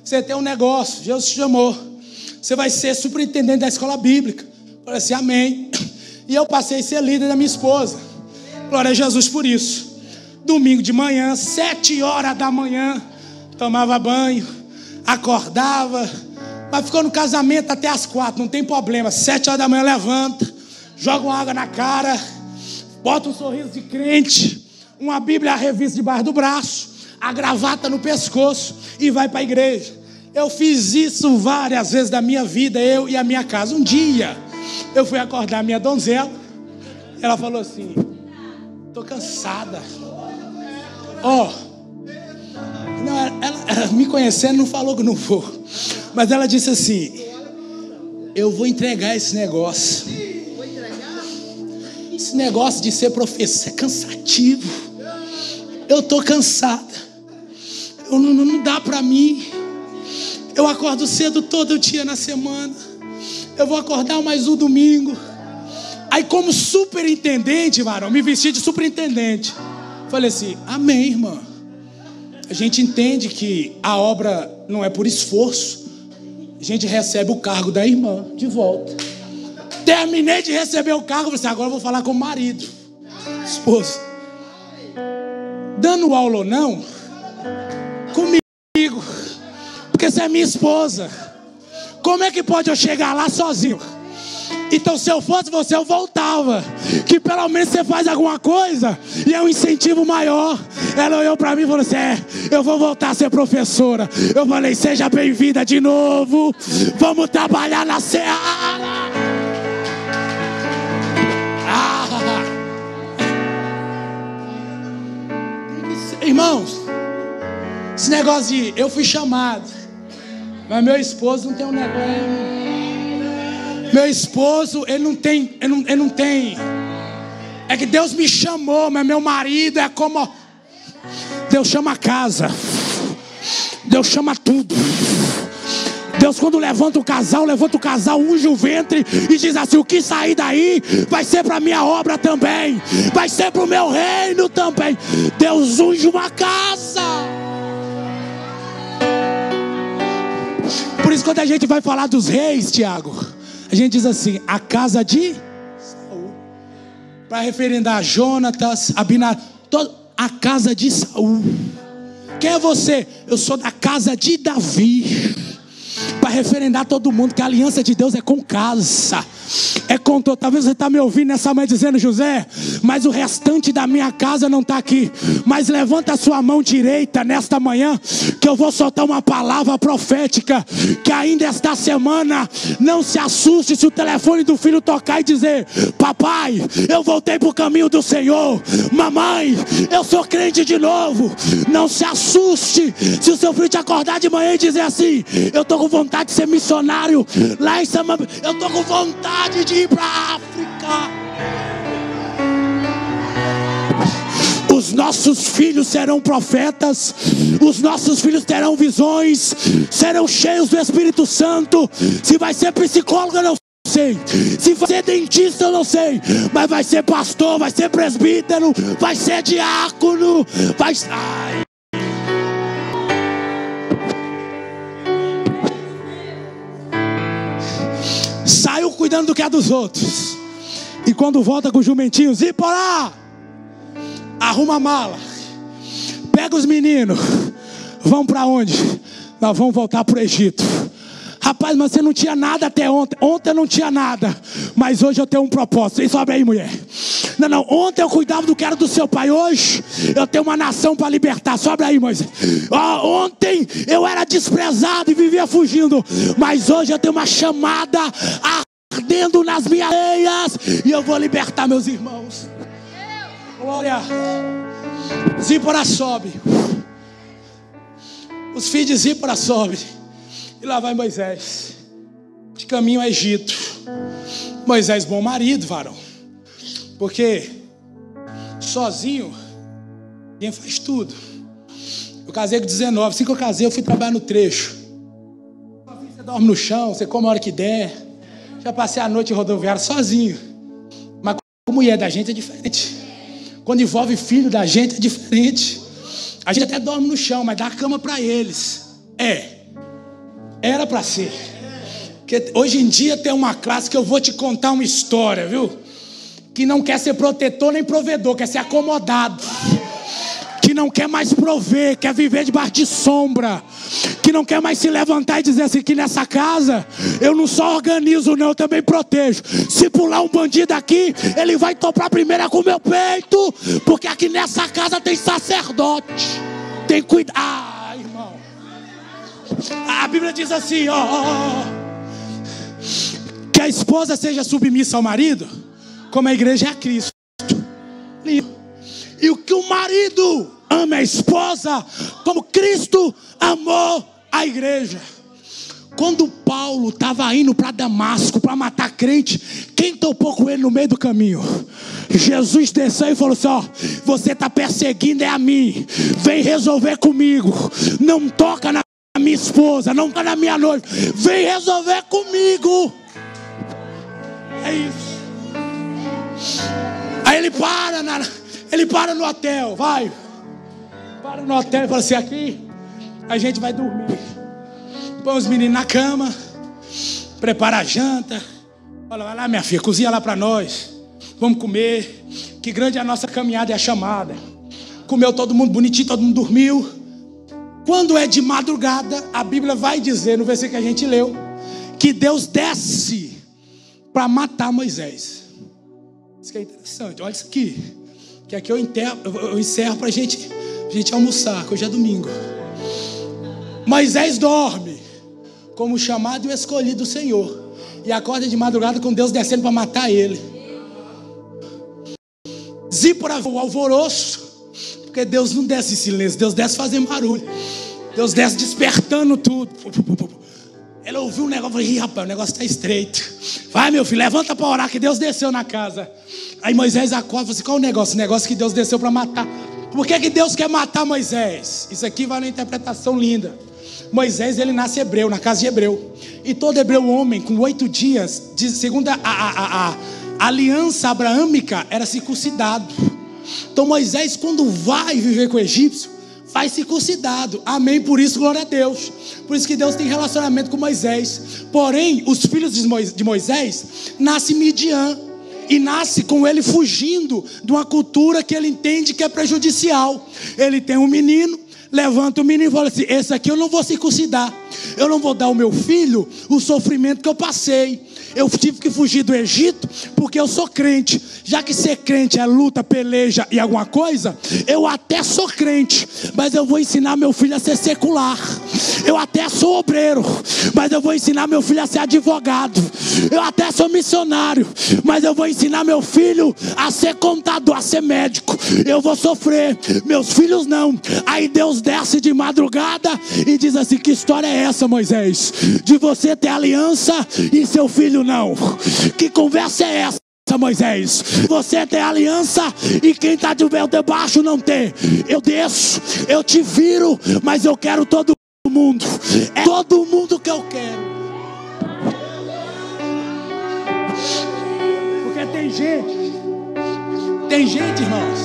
você tem um negócio, Jesus te chamou, você vai ser superintendente da escola bíblica. Eu falei assim, amém. E eu passei a ser líder da minha esposa. Glória a Jesus por isso. Domingo de manhã, 7 horas da manhã, tomava banho, acordava, mas ficou no casamento até as 4, não tem problema. 7 horas da manhã levanta, joga uma água na cara, bota um sorriso de crente, uma Bíblia, a revista debaixo do braço, a gravata no pescoço e vai para a igreja. Eu fiz isso várias vezes da minha vida, eu e a minha casa. Um dia eu fui acordar a minha donzela, ela falou assim, tô cansada. Ela me conhecendo não falou que não vou, mas ela disse assim, eu vou entregar esse negócio. Esse negócio de ser professor é cansativo. Eu tô cansada. Não dá para mim. Eu acordo cedo todo dia na semana. Eu vou acordar mais um domingo. Aí como superintendente, varão, me vesti de superintendente. Falei assim, amém, irmã. A gente entende que a obra não é por esforço. A gente recebe o cargo da irmã de volta. Terminei de receber o cargo, falei assim, agora eu vou falar com o marido, esposo. Dando aula ou não, comigo, porque você é minha esposa. Como é que pode eu chegar lá sozinho? Então se eu fosse você, eu voltava, que pelo menos você faz alguma coisa e é um incentivo maior. Ela olhou para mim e falou assim, eu vou voltar a ser professora. Eu falei, seja bem-vinda de novo, vamos trabalhar na seara. Irmãos, esse negócio de eu fui chamado, mas meu esposo não tem um negócio. Meu esposo, ele não tem. É que Deus me chamou, mas meu marido é como. Deus chama a casa, Deus chama tudo. Deus, quando levanta o casal, unge o ventre e diz assim, o que sair daí vai ser para minha obra também, vai ser para o meu reino também. Deus unge uma casa. Por isso quando a gente vai falar dos reis, Tiago, a gente diz assim, a casa de Saul, para referendar Jonatas, Abinar, a casa de Saul. Quem é você? Eu sou da casa de Davi. para referendar todo mundo que a aliança de Deus é com casa, é com todo. Talvez você está me ouvindo nessa manhã dizendo: José, mas o restante da minha casa não está aqui. Mas levanta a sua mão direita nesta manhã, que eu vou soltar uma palavra profética, que ainda esta semana, não se assuste se o telefone do filho tocar e dizer: papai, eu voltei para o caminho do Senhor. Mamãe, eu sou crente de novo. Não se assuste se o seu filho te acordar de manhã e dizer assim: eu estou com vontade de ser missionário lá em Samambaia, eu estou com vontade de ir para a África. Os nossos filhos serão profetas, os nossos filhos terão visões, serão cheios do Espírito Santo. Se vai ser psicólogo, eu não sei. Se vai ser dentista, eu não sei. Mas vai ser pastor, vai ser presbítero, vai ser diácono, vai... Ai. Saiu cuidando do que é dos outros, e quando volta com o jumentinho: Zípora, arruma a mala, pega os meninos, vão para onde? Nós vamos voltar para o Egito. Rapaz, mas você não tinha nada até ontem. Ontem eu não tinha nada, mas hoje eu tenho um propósito. E sobe aí, mulher. Não, ontem eu cuidava do que era do seu pai. Hoje eu tenho uma nação para libertar. Sobe aí, Moisés. Ontem eu era desprezado e vivia fugindo, mas hoje eu tenho uma chamada ardendo nas minhas veias, e eu vou libertar meus irmãos. Glória. Zípora sobe. Os filhos de Zípora sobem. E lá vai Moisés, de caminho ao Egito. Moisés, bom marido, varão. Porque sozinho ninguém faz tudo. Eu casei com 19. Assim que eu casei, eu fui trabalhar no trecho. Você dorme no chão, você come a hora que der. Já passei a noite em rodoviária sozinho. Mas com a mulher da gente é diferente. Quando envolve filho da gente é diferente. A gente até dorme no chão, mas dá a cama para eles. Era para ser. Porque hoje em dia tem uma classe que eu vou te contar uma história, viu? Que não quer ser protetor nem provedor, quer ser acomodado. Que não quer mais prover, quer viver debaixo de sombra. Que não quer mais se levantar e dizer assim: que nessa casa eu não só organizo, não, eu também protejo. Se pular um bandido aqui, ele vai topar primeiro com o meu peito, porque aqui nessa casa tem sacerdote. Tem cuidado. Ah, irmão. A Bíblia diz assim, que a esposa seja submissa ao marido, como a igreja é a Cristo. E o que o marido ama a esposa, como Cristo amou a igreja. Quando Paulo estava indo para Damasco para matar crente, quem topou com ele no meio do caminho? Jesus desceu e falou assim: você está perseguindo é a mim, vem resolver comigo. Não toca na minha esposa, não toca na minha noiva, vem resolver comigo. É isso. Aí ele para no hotel, para no hotel e fala assim: aqui a gente vai dormir. Põe os meninos na cama, prepara a janta. Fala: vai lá, minha filha, cozinha lá para nós, vamos comer. Que grande é a nossa caminhada e a chamada. Comeu todo mundo bonitinho, todo mundo dormiu. Quando é de madrugada, a Bíblia vai dizer, no versículo que a gente leu, que Deus desce para matar Moisés. Isso que é interessante. Olha isso aqui, que aqui eu encerro para a gente almoçar, que hoje é domingo. Moisés dorme como chamado e escolhido do Senhor, e acorda de madrugada com Deus descendo para matar ele. Zípora, o alvoroço, porque Deus não desce em silêncio, Deus desce fazendo barulho, Deus desce despertando tudo. Ela ouviu um negócio, falou: ih, rapaz, o negócio está estreito. Vai, meu filho, levanta para orar, que Deus desceu na casa. Aí Moisés acorda e fala assim: qual o negócio? O negócio que Deus desceu para matar. Por que Deus quer matar Moisés? Isso aqui vai numa interpretação linda. Moisés, ele nasce hebreu, na casa de hebreu. E todo hebreu homem, com 8 dias, segundo a aliança abraâmica, era circuncidado. Então Moisés, quando vai viver com o egípcio, vai circuncidado. Amém, por isso, glória a Deus. Por isso que Deus tem relacionamento com Moisés. Porém, os filhos de Moisés, nasce Midian. E nasce com ele fugindo de uma cultura que ele entende que é prejudicial. Ele tem um menino, levanta o menino e fala assim: esse aqui eu não vou circuncidar. Eu não vou dar ao meu filho o sofrimento que eu passei. Eu tive que fugir do Egito porque eu sou crente. Já que ser crente é luta, peleja e alguma coisa, eu até sou crente, mas eu vou ensinar meu filho a ser secular. Eu até sou obreiro, mas eu vou ensinar meu filho a ser advogado. Eu até sou missionário, mas eu vou ensinar meu filho a ser contador, a ser médico. Eu vou sofrer, meus filhos não. Aí Deus desce de madrugada e diz assim: que história é essa, Moisés? De você ter aliança e seu filho não. Que conversa é essa, Moisés? Você tem aliança e quem está de véu debaixo não tem. Eu desço, eu te viro, mas eu quero todo mundo. É todo mundo que eu quero. Porque tem gente, irmãos,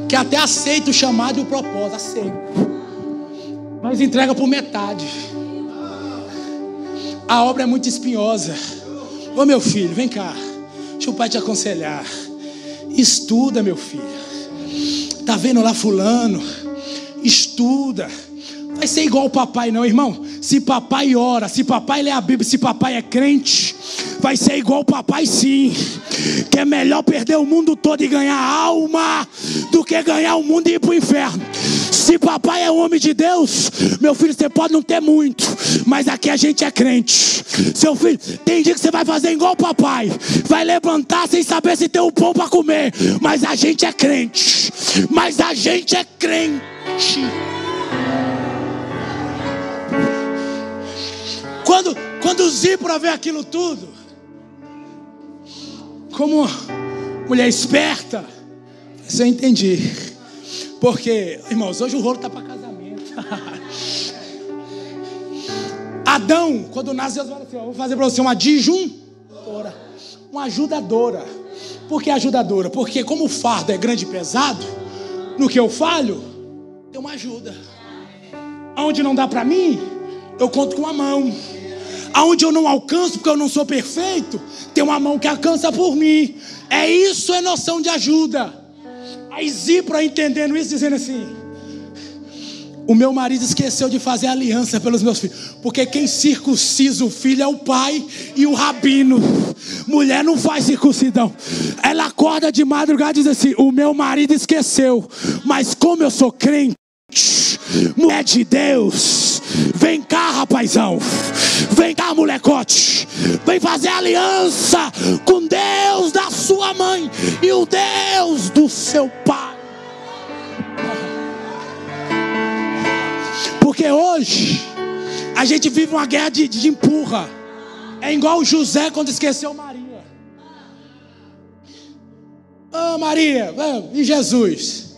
que até aceita o chamado e o propósito, aceita, mas entrega por metade. A obra é muito espinhosa. Ô meu filho, vem cá, deixa o pai te aconselhar. Estuda, meu filho. Tá vendo lá fulano? Estuda. Vai ser igual o papai não, irmão. Se papai ora, se papai lê a Bíblia, se papai é crente, vai ser igual o papai sim. Que é melhor perder o mundo todo e ganhar alma do que ganhar o mundo e ir para o inferno. Se papai é homem de Deus, meu filho, você pode não ter muito, mas aqui a gente é crente. Seu filho, tem dia que você vai fazer igual o papai, vai levantar sem saber se tem o pão para comer, mas a gente é crente. Mas a gente é crente. Quando Zípora vê aquilo tudo, como uma mulher esperta, eu entendi. Porque, irmãos, hoje o rolo está para casamento. Adão, quando nasce, Deus fala assim: vou fazer para você uma disjuntora, uma ajudadora. Por que ajudadora? Porque como o fardo é grande e pesado, no que eu falho, tem uma ajuda. Aonde não dá para mim, eu conto com a mão. Aonde eu não alcanço, porque eu não sou perfeito, tem uma mão que alcança por mim. É isso, é noção de ajuda. Aí Zípora entendendo isso, dizendo assim: o meu marido esqueceu de fazer aliança pelos meus filhos. Porque quem circuncisa o filho é o pai e o rabino. Mulher não faz circuncisão. Ela acorda de madrugada e diz assim: o meu marido esqueceu, mas como eu sou crente, mulher de Deus, vem cá, rapazão, vem cá, molecote, vem fazer aliança com Deus da sua mãe e o Deus do seu pai. Porque hoje a gente vive uma guerra de empurra. É igual o José quando esqueceu Maria. Maria, e Jesus?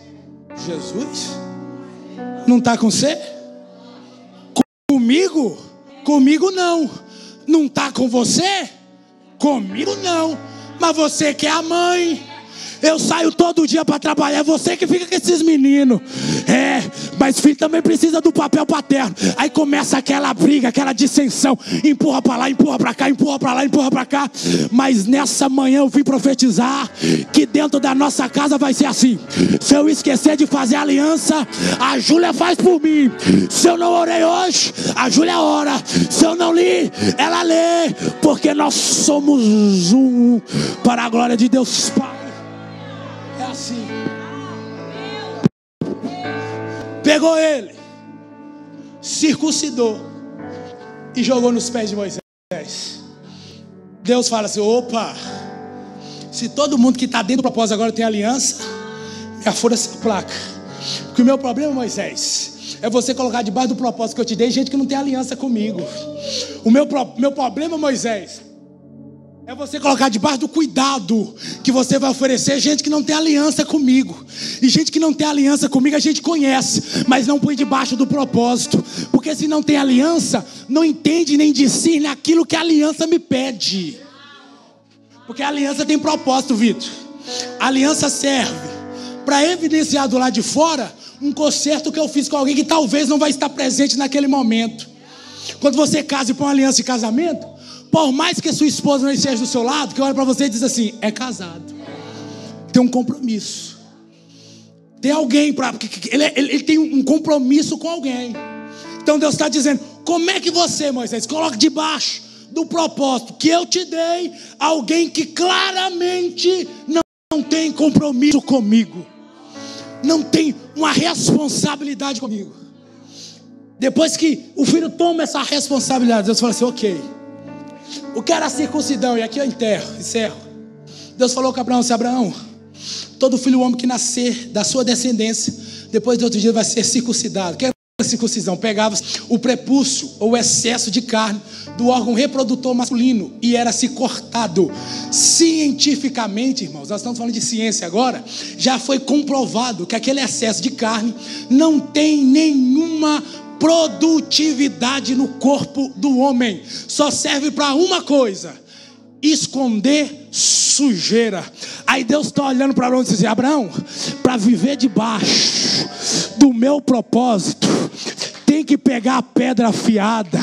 Jesus? Não está com você? Comigo? Comigo não. Não está com você? Comigo não. Mas você que é a mãe. Eu saio todo dia para trabalhar. É você que fica com esses meninos. Mas filho também precisa do papel paterno. Aí começa aquela briga, aquela dissensão. Empurra para lá, empurra para cá, empurra para lá, empurra para cá. Mas nessa manhã eu vim profetizar que dentro da nossa casa vai ser assim. Se eu esquecer de fazer aliança, a Júlia faz por mim. Se eu não orei hoje, a Júlia ora. Se eu não li, ela lê. Porque nós somos um para a glória de Deus Pai. É assim. Pegou ele, circuncidou e jogou nos pés de Moisés. Deus fala assim: opa, se todo mundo que está dentro do propósito agora tem aliança, minha fúria se aplaca. Porque o meu problema, Moisés, é você colocar debaixo do propósito que eu te dei gente que não tem aliança comigo. O meu problema, Moisés, é você colocar debaixo do cuidado que você vai oferecer gente que não tem aliança comigo. E gente que não tem aliança comigo a gente conhece, mas não põe debaixo do propósito. Porque se não tem aliança, não entende nem discerne aquilo que a aliança me pede. Porque a aliança tem propósito, Vitor. A aliança serve para evidenciar do lado de fora um concerto que eu fiz com alguém que talvez não vai estar presente naquele momento. Quando você casa e põe uma aliança de casamento, por mais que a sua esposa não esteja do seu lado, que olha para você e diz assim: é casado, tem um compromisso, tem alguém ele tem um compromisso com alguém. Então Deus está dizendo: como é que você, Moisés, coloca debaixo do propósito que eu te dei alguém que claramente não tem compromisso comigo, não tem uma responsabilidade comigo? Depois que o filho toma essa responsabilidade, Deus fala assim: ok, o que era a circuncidão? E aqui eu encerro. Deus falou com Abraão: Abraão, todo filho homem que nascer da sua descendência, depois de outro dia vai ser circuncidado. O que era a circuncisão? Pegava o prepúcio ou o excesso de carne do órgão reprodutor masculino e era-se cortado. Cientificamente, irmãos, nós estamos falando de ciência agora, já foi comprovado que aquele excesso de carne não tem nenhuma produtividade no corpo do homem. Só serve para uma coisa: esconder sujeira. Aí Deus está olhando para Abraão e diz assim: Abraão, para viver debaixo do meu propósito, tem que pegar a pedra afiada,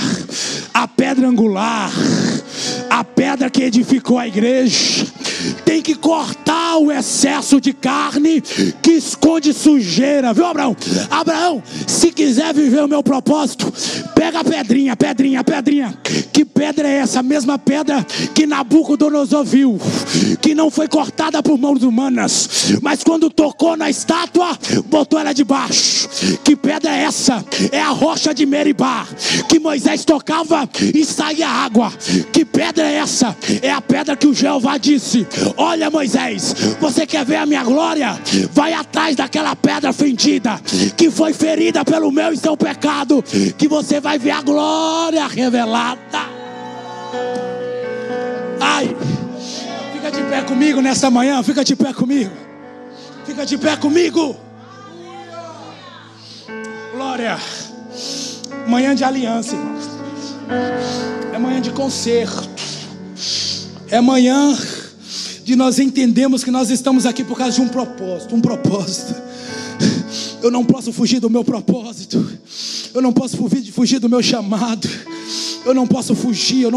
a pedra angular, a pedra que edificou a igreja. Tem que cortar o excesso de carne que esconde sujeira, viu, Abraão? Abraão, se quiser viver o meu propósito, pega a pedrinha. Que pedra é essa? A mesma pedra que Nabucodonosor viu, que não foi cortada por mãos humanas, mas quando tocou na estátua, botou ela debaixo. Que pedra é essa? É a rocha de Meribá, que Moisés tocava e saía água. Que pedra é essa? É a pedra que o Jeová disse: olha, Moisés, você quer ver a minha glória? Vai atrás daquela pedra fendida, que foi ferida pelo meu e seu pecado, que você vai ver a glória revelada. Ai, fica de pé comigo nesta manhã. Fica de pé comigo. Glória. Manhã de aliança, irmãos. É manhã de conserto. É manhã de nós entendermos que nós estamos aqui por causa de um propósito. Eu não posso fugir do meu propósito. Eu não posso fugir do meu chamado. Eu não posso fugir.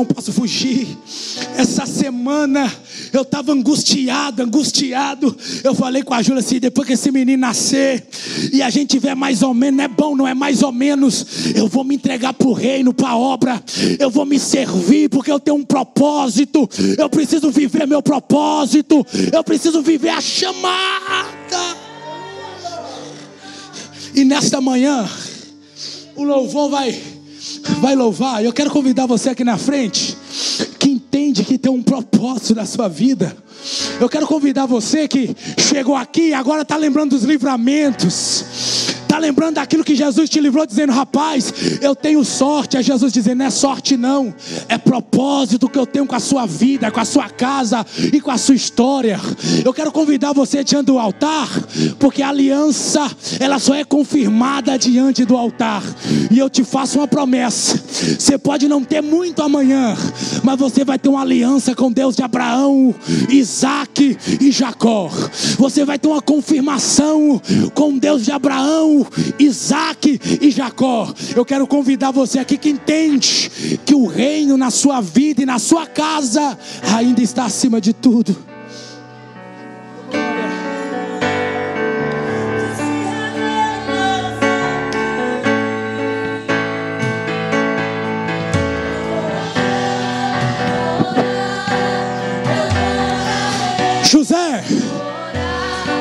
Essa semana eu estava angustiado. Eu falei com a Júlia assim: depois que esse menino nascer e a gente tiver mais ou menos, não é bom, não é mais ou menos, eu vou me entregar para o reino, para a obra. Eu vou me servir, porque eu tenho um propósito. Eu preciso viver meu propósito. Eu preciso viver a chamada. E nesta manhã o louvor vai louvar. Eu quero convidar você aqui na frente, que entende que tem um propósito na sua vida. Eu quero convidar você que chegou aqui e agora está lembrando dos livramentos, está lembrando daquilo que Jesus te livrou, dizendo: rapaz, eu tenho sorte. É Jesus dizendo: não é sorte não, é propósito que eu tenho com a sua vida, com a sua casa e com a sua história. Eu quero convidar você diante do altar, porque a aliança, ela só é confirmada diante do altar. E eu te faço uma promessa: você pode não ter muito amanhã, mas você vai ter uma aliança com Deus de Abraão, Isaac e Jacó. Você vai ter uma confirmação com Deus de Abraão, Isaac e Jacó. Eu quero convidar você aqui que entende que o reino na sua vida e na sua casa ainda está acima de tudo. José,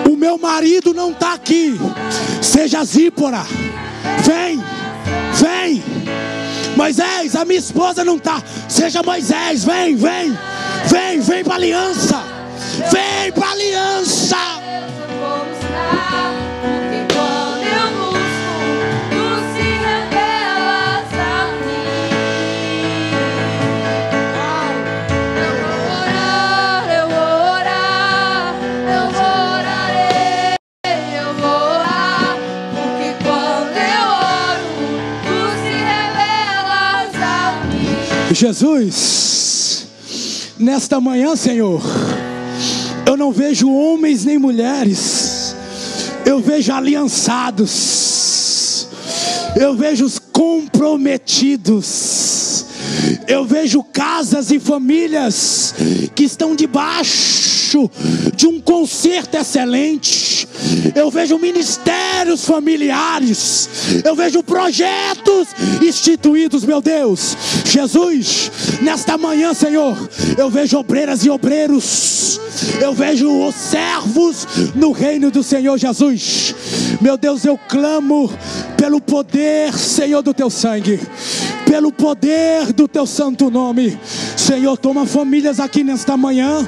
o meu marido não está aqui. Seja Zípora, vem. Moisés, a minha esposa não está. Seja Moisés, vem para a aliança. Vem para a aliança. Jesus, nesta manhã, Senhor, eu não vejo homens nem mulheres, eu vejo aliançados, eu vejo os comprometidos, eu vejo casas e famílias que estão debaixo debaixo de um concerto excelente. Eu vejo ministérios familiares, eu vejo projetos instituídos, meu Deus. Jesus, nesta manhã, Senhor, eu vejo obreiras e obreiros, eu vejo os servos no reino do Senhor Jesus. Meu Deus, eu clamo pelo poder, Senhor, do teu sangue, pelo poder do teu santo nome. Senhor, toma famílias aqui nesta manhã,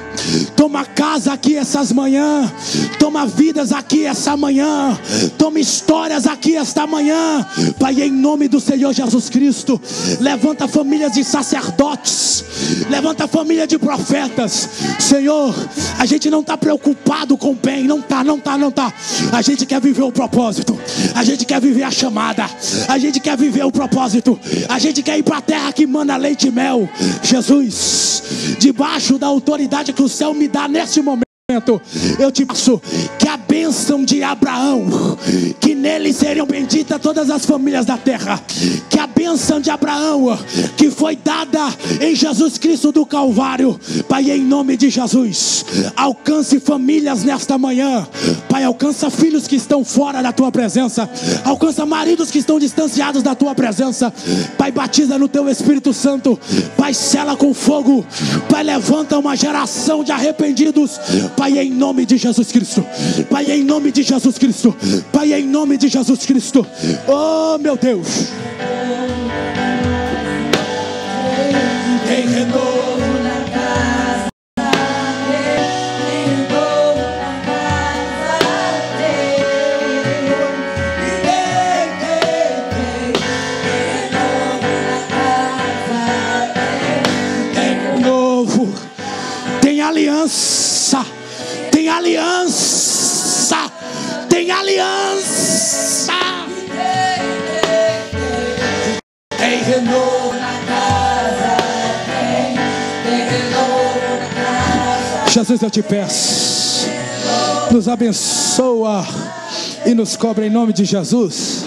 toma casa aqui essas manhãs, toma vidas aqui essa manhã, toma histórias aqui esta manhã, Pai, em nome do Senhor Jesus Cristo. Levanta famílias de sacerdotes, levanta família de profetas. Senhor, a gente não está preocupado com o bem, não está. A gente quer viver o propósito, a gente quer viver a chamada, a gente quer viver o propósito, a gente quer ir para a terra que mana leite e mel. Jesus, debaixo da autoridade que o céu me dá neste momento, eu te peço que a bênção de Abraão, que nele seriam benditas todas as famílias da terra, que a bênção de Abraão, que foi dada em Jesus Cristo do Calvário, Pai, em nome de Jesus, alcance famílias nesta manhã. Pai, alcança filhos que estão fora da tua presença, alcança maridos que estão distanciados da tua presença. Pai, batiza no teu Espírito Santo. Pai, sela com fogo. Pai, levanta uma geração de arrependidos. Pai, em nome de Jesus Cristo. Pai, em nome de Jesus Cristo. Pai, em nome de Jesus Cristo. Oh, meu Deus. Tem renovo na casa, tem renovo na casa, tem renovo, tem aliança. Tem aliança, tem aliança, tem renovo na casa, tem renovo na casa. Jesus, eu te peço, nos abençoa e nos cobre em nome de Jesus.